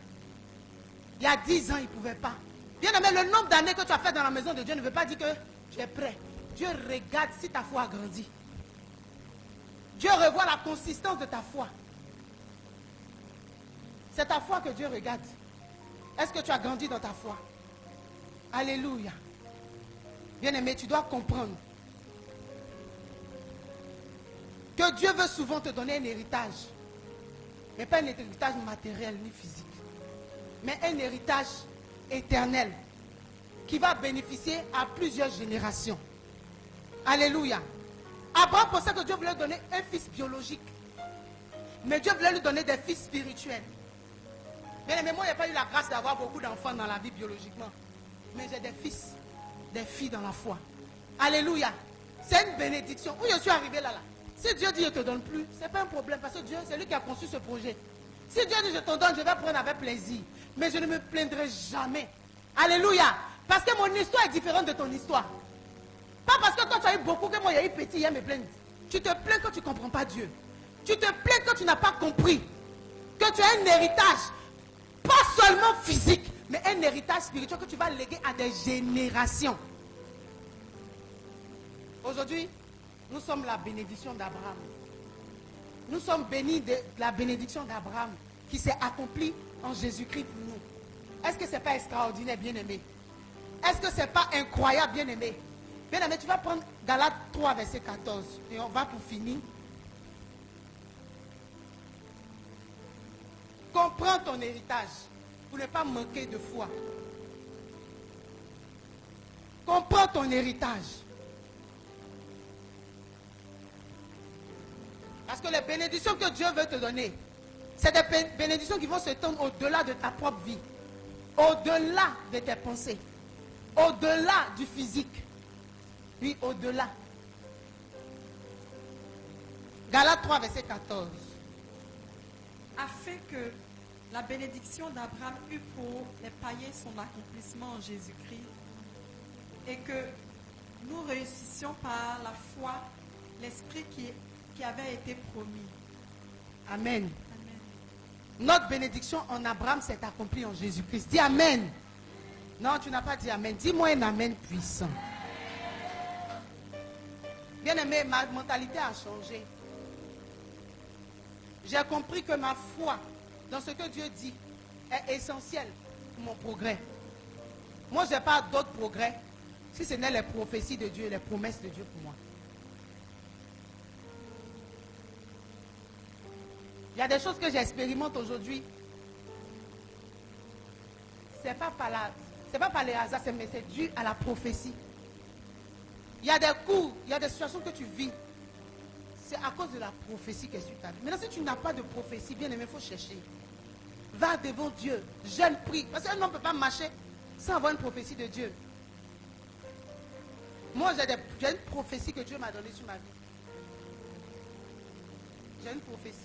Il y a 10 ans, il ne pouvait pas. Bien aimé, le nombre d'années que tu as fait dans la maison de Dieu ne veut pas dire que tu es prêt. Dieu regarde si ta foi a grandi. Dieu revoit la consistance de ta foi. C'est ta foi que Dieu regarde. Est-ce que tu as grandi dans ta foi? Alléluia. Bien aimé, tu dois comprendre que Dieu veut souvent te donner un héritage. Mais pas un héritage matériel ni physique. Mais un héritage éternel qui va bénéficier à plusieurs générations. Alléluia. Abraham pensait que Dieu voulait lui donner un fils biologique. Mais Dieu voulait lui donner des fils spirituels. Bien, mais moi, je n'ai pas eu la grâce d'avoir beaucoup d'enfants dans la vie biologiquement. Mais j'ai des fils, des filles dans la foi. Alléluia. C'est une bénédiction. Où je suis arrivé là. Si Dieu dit je ne te donne plus, ce n'est pas un problème. Parce que Dieu, c'est lui qui a conçu ce projet. Si Dieu dit je te donne, je vais prendre avec plaisir. Mais je ne me plaindrai jamais. Alléluia. Parce que mon histoire est différente de ton histoire. Pas parce que toi tu as eu beaucoup que moi j'ai eu petit, il y a me plaindre. Tu te plains que tu ne comprends pas Dieu. Tu te plains que tu n'as pas compris. Que tu as un héritage. Pas seulement physique, mais un héritage spirituel que tu vas léguer à des générations. Aujourd'hui, nous sommes la bénédiction d'Abraham. Nous sommes bénis de la bénédiction d'Abraham qui s'est accomplie en Jésus-Christ pour nous. Est-ce que ce n'est pas extraordinaire, bien-aimé? Est-ce que ce n'est pas incroyable, bien-aimé? Bien-aimé, tu vas prendre Galates 3, verset 14. Et on va pour finir. Comprends ton héritage pour ne pas manquer de foi. Comprends ton héritage. Parce Parce que les bénédictions que Dieu veut te donner, c'est des bénédictions qui vont s'étendre au-delà de ta propre vie, au-delà de tes pensées, au-delà du physique. Oui, au-delà. Galates 3, verset 14. Afin que la bénédiction d'Abraham eût pour les païens son accomplissement en Jésus-Christ et que nous réussissions par la foi l'esprit qui avait été promis. Amen. Amen. Notre bénédiction en Abraham s'est accomplie en Jésus-Christ. Dis Amen. Non, tu n'as pas dit Amen. Dis-moi un Amen puissant. Bien aimé, ma mentalité a changé. J'ai compris que ma foi dans ce que Dieu dit est essentielle pour mon progrès. Moi, je n'ai pas d'autre progrès si ce n'est les prophéties de Dieu, les promesses de Dieu pour moi. Il y a des choses que j'expérimente aujourd'hui. Ce n'est pas par les hasards, mais c'est dû à la prophétie. Il y a des coups, il y a des situations que tu vis. C'est à cause de la prophétie que tu as. Maintenant, si tu n'as pas de prophétie, bien aimé, il faut chercher. Va devant Dieu, jeûne, prie. Parce qu'un homme ne peut pas marcher sans avoir une prophétie de Dieu. Moi, j'ai une prophétie que Dieu m'a donnée sur ma vie. J'ai une prophétie.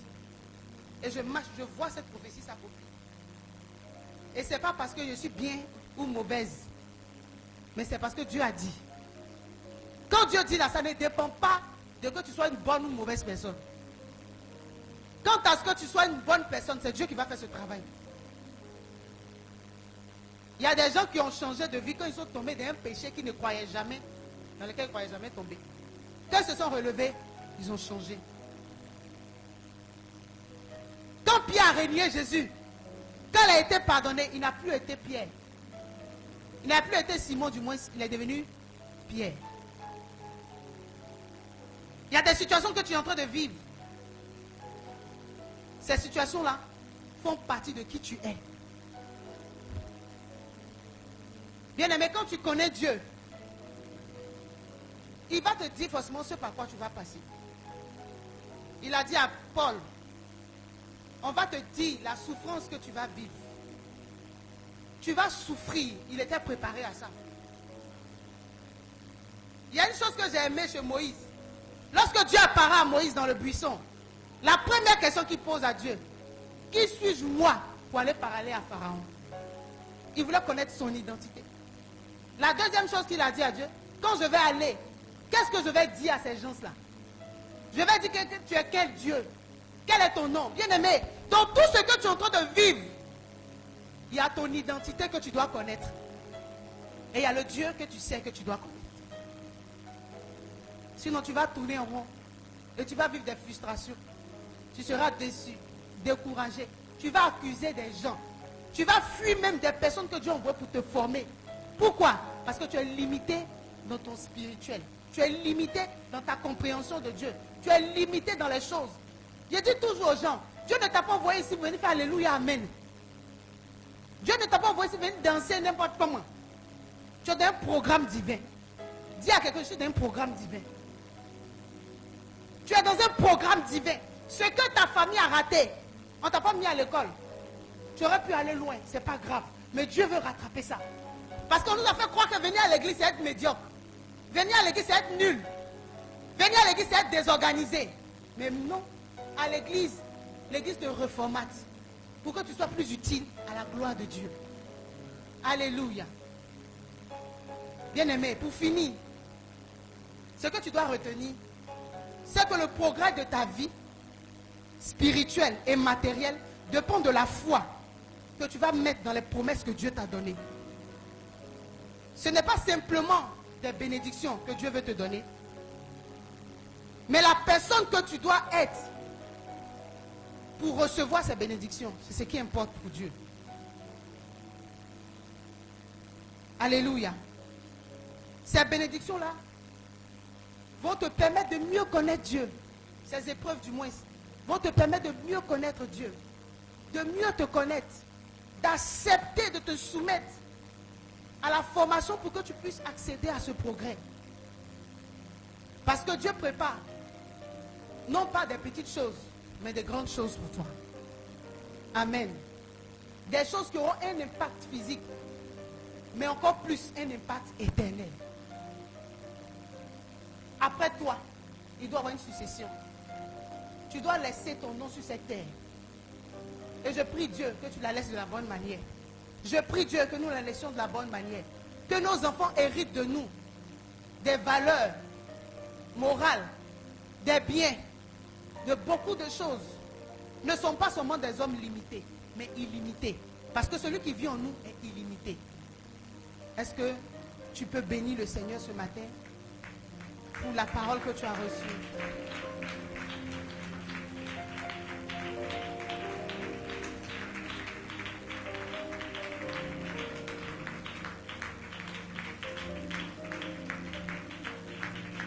Et je marche, je vois cette prophétie s'accomplir. Et ce n'est pas parce que je suis bien ou mauvaise. Mais c'est parce que Dieu a dit. Quand Dieu dit là, ça ne dépend pas de que tu sois une bonne ou une mauvaise personne. Quant à ce que tu sois une bonne personne, c'est Dieu qui va faire ce travail. Il y a des gens qui ont changé de vie quand ils sont tombés dans un péché qu'ils ne croyaient jamais, dans lequel ils ne croyaient jamais tomber. Quand ils se sont relevés, ils ont changé. Quand Pierre a régné Jésus, quand il a été pardonné, il n'a plus été Pierre. Il n'a plus été Simon, du moins, il est devenu Pierre. Il y a des situations que tu es en train de vivre. Ces situations-là font partie de qui tu es. Bien aimé, quand tu connais Dieu, il va te dire forcément ce par quoi tu vas passer. Il a dit à Paul, on va te dire la souffrance que tu vas vivre. Tu vas souffrir. Il était préparé à ça. Il y a une chose que j'ai aimée chez Moïse. Lorsque Dieu apparaît à Moïse dans le buisson, la première question qu'il pose à Dieu, qui suis-je moi pour aller parler à Pharaon? Il voulait connaître son identité. La deuxième chose qu'il a dit à Dieu, quand je vais aller, qu'est-ce que je vais dire à ces gens-là? Je vais dire que tu es quel Dieu? Quel est ton nom? Bien aimé, dans tout ce que tu es en train de vivre, il y a ton identité que tu dois connaître. Et il y a le Dieu que tu sais que tu dois connaître. Sinon, tu vas tourner en rond. Et tu vas vivre des frustrations. Tu seras déçu, découragé. Tu vas accuser des gens. Tu vas fuir même des personnes que Dieu envoie pour te former. Pourquoi? Parce que tu es limité dans ton spirituel. Tu es limité dans ta compréhension de Dieu. Tu es limité dans les choses. Je dis toujours aux gens, Dieu ne t'a pas envoyé ici pour venir faire Alléluia, Amen. Dieu ne t'a pas envoyé ici pour venir danser n'importe comment. Tu es dans un programme divin. Dis à quelqu'un, je suis dans un programme divin. Tu es dans un programme divin. Ce que ta famille a raté, on ne t'a pas mis à l'école. Tu aurais pu aller loin, ce n'est pas grave. Mais Dieu veut rattraper ça. Parce qu'on nous a fait croire que venir à l'église, c'est être médiocre. Venir à l'église, c'est être nul. Venir à l'église, c'est être désorganisé. Mais non, à l'église, l'église te reformate pour que tu sois plus utile à la gloire de Dieu. Alléluia. Bien-aimé, pour finir, ce que tu dois retenir, c'est que le progrès de ta vie spirituelle et matérielle dépend de la foi que tu vas mettre dans les promesses que Dieu t'a données. Ce n'est pas simplement des bénédictions que Dieu veut te donner, mais la personne que tu dois être pour recevoir ces bénédictions, c'est ce qui importe pour Dieu. Alléluia. Ces bénédictions-là vont te permettre de mieux connaître Dieu. Ces épreuves du moins vont te permettre de mieux connaître Dieu, de mieux te connaître, d'accepter de te soumettre à la formation pour que tu puisses accéder à ce progrès. Parce que Dieu prépare Non pas des petites choses, mais des grandes choses pour toi. Amen. Des choses qui auront un impact physique, mais encore plus un impact éternel. Après toi, il doit y avoir une succession. Tu dois laisser ton nom sur cette terre. Et je prie Dieu que tu la laisses de la bonne manière. Je prie Dieu que nous la laissions de la bonne manière. Que nos enfants héritent de nous des valeurs morales, des biens, de beaucoup de choses. Ne sont pas seulement des hommes limités, mais illimités. Parce que celui qui vit en nous est illimité. Est-ce que tu peux bénir le Seigneur ce matin pour la parole que tu as reçue?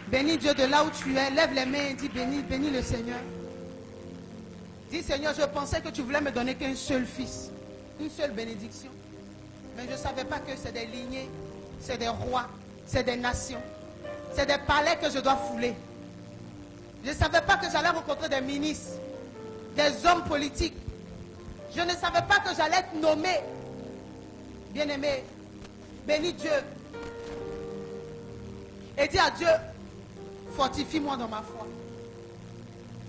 Bénis Dieu de là où tu es. Lève les mains et dis bénis le Seigneur. Dis Seigneur, je pensais que tu voulais me donner qu'un seul fils, une seule bénédiction. Mais je ne savais pas que c'est des lignées, c'est des rois, c'est des nations, c'est des palais que je dois fouler. Je ne savais pas que j'allais rencontrer des ministres, des hommes politiques. Je ne savais pas que j'allais être nommé. Bien-aimé, bénis Dieu. Et dis à Dieu, fortifie-moi dans ma foi.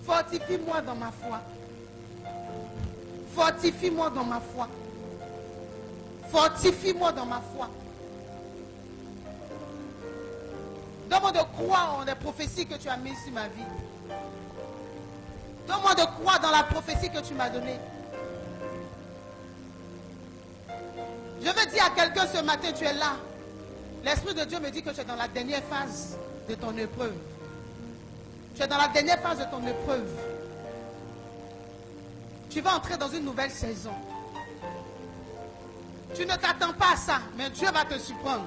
Fortifie-moi dans ma foi. Fortifie-moi dans ma foi. Fortifie-moi dans ma foi. Donne-moi de croire en les prophéties que tu as mises sur ma vie. Donne-moi de croire dans la prophétie que tu m'as donnée. Je veux dire à quelqu'un ce matin, tu es là. L'Esprit de Dieu me dit que tu es dans la dernière phase de ton épreuve. Tu es dans la dernière phase de ton épreuve. Tu vas entrer dans une nouvelle saison. Tu ne t'attends pas à ça, mais Dieu va te surprendre.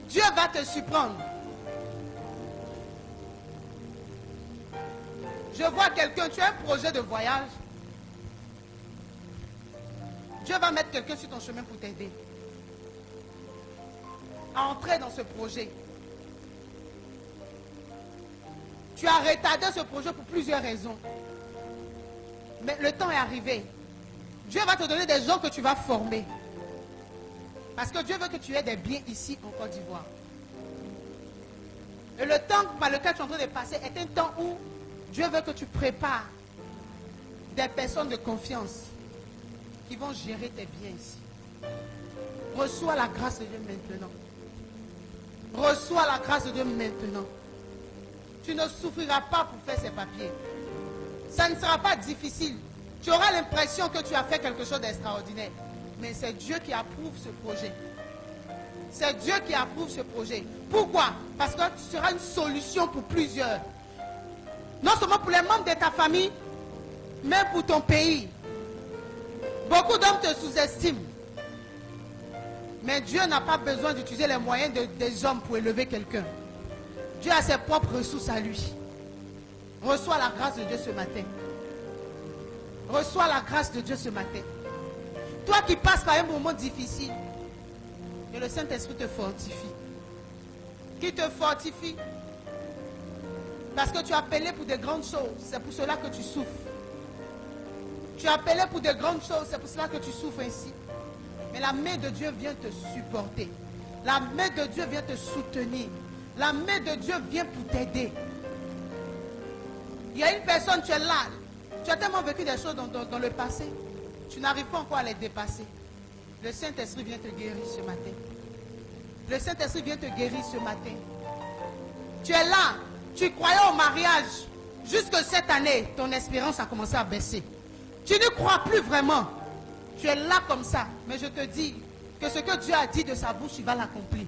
Dieu va te surprendre. Je vois quelqu'un, tu as un projet de voyage. Dieu va mettre quelqu'un sur ton chemin pour t'aider à entrer dans ce projet. Tu as retardé ce projet pour plusieurs raisons. Mais le temps est arrivé. Dieu va te donner des gens que tu vas former. Parce que Dieu veut que tu aies des biens ici en Côte d'Ivoire. Et le temps par lequel tu es en train de passer est un temps où Dieu veut que tu prépares des personnes de confiance qui vont gérer tes biens ici. Reçois la grâce de Dieu maintenant. Reçois la grâce de Dieu maintenant. Tu ne souffriras pas pour faire ces papiers. Ça ne sera pas difficile. Tu auras l'impression que tu as fait quelque chose d'extraordinaire. Mais c'est Dieu qui approuve ce projet. C'est Dieu qui approuve ce projet. Pourquoi? Parce que tu seras une solution pour plusieurs. Non seulement pour les membres de ta famille, mais pour ton pays. Beaucoup d'hommes te sous-estiment. Mais Dieu n'a pas besoin d'utiliser les moyens des hommes pour élever quelqu'un. Dieu a ses propres ressources à lui. Reçois la grâce de Dieu ce matin. Reçois la grâce de Dieu ce matin. Toi qui passes par un moment difficile, que le Saint-Esprit te fortifie. Qui te fortifie. Parce que tu as appelé pour de grandes choses. C'est pour cela que tu souffres. Tu as appelé pour de grandes choses. C'est pour cela que tu souffres ainsi. Mais la main de Dieu vient te supporter. La main de Dieu vient te soutenir. La main de Dieu vient pour t'aider. Il y a une personne, tu es là. Tu as tellement vécu des choses dans le passé. Tu n'arrives pas encore à les dépasser. Le Saint-Esprit vient te guérir ce matin. Le Saint-Esprit vient te guérir ce matin. Tu es là. Tu croyais au mariage. Jusque cette année, ton espérance a commencé à baisser. Tu ne crois plus vraiment. Tu es là comme ça. Mais je te dis que ce que Dieu a dit de sa bouche, il va l'accomplir.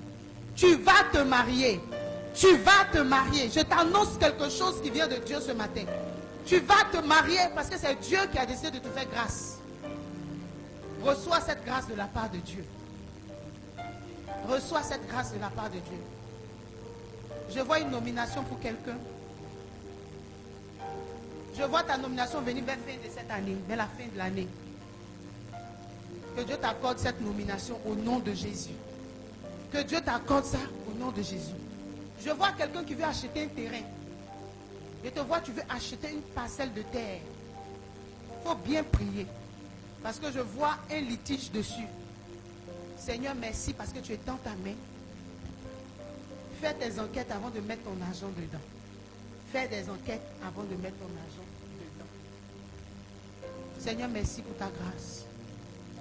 Tu vas te marier. Tu vas te marier. Je t'annonce quelque chose qui vient de Dieu ce matin. Tu vas te marier parce que c'est Dieu qui a décidé de te faire grâce. Reçois cette grâce de la part de Dieu. Reçois cette grâce de la part de Dieu. Je vois une nomination pour quelqu'un. Je vois ta nomination venir vers la fin de cette année, vers la fin de l'année. Que Dieu t'accorde cette nomination au nom de Jésus. Que Dieu t'accorde ça au nom de Jésus. Je vois quelqu'un qui veut acheter un terrain. Je te vois, tu veux acheter une parcelle de terre. Il faut bien prier. Parce que je vois un litige dessus. Seigneur, merci parce que tu es dans ta main. Fais tes enquêtes avant de mettre ton argent dedans. Fais des enquêtes avant de mettre ton argent dedans. Seigneur, merci pour ta grâce.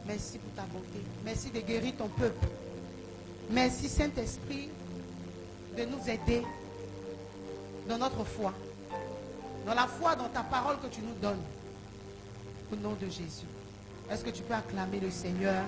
Merci pour ta bonté. Merci de guérir ton peuple. Merci, Saint-Esprit, de nous aider dans notre foi. Dans la foi, dans ta parole que tu nous donnes. Au nom de Jésus. Est-ce que tu peux acclamer le Seigneur?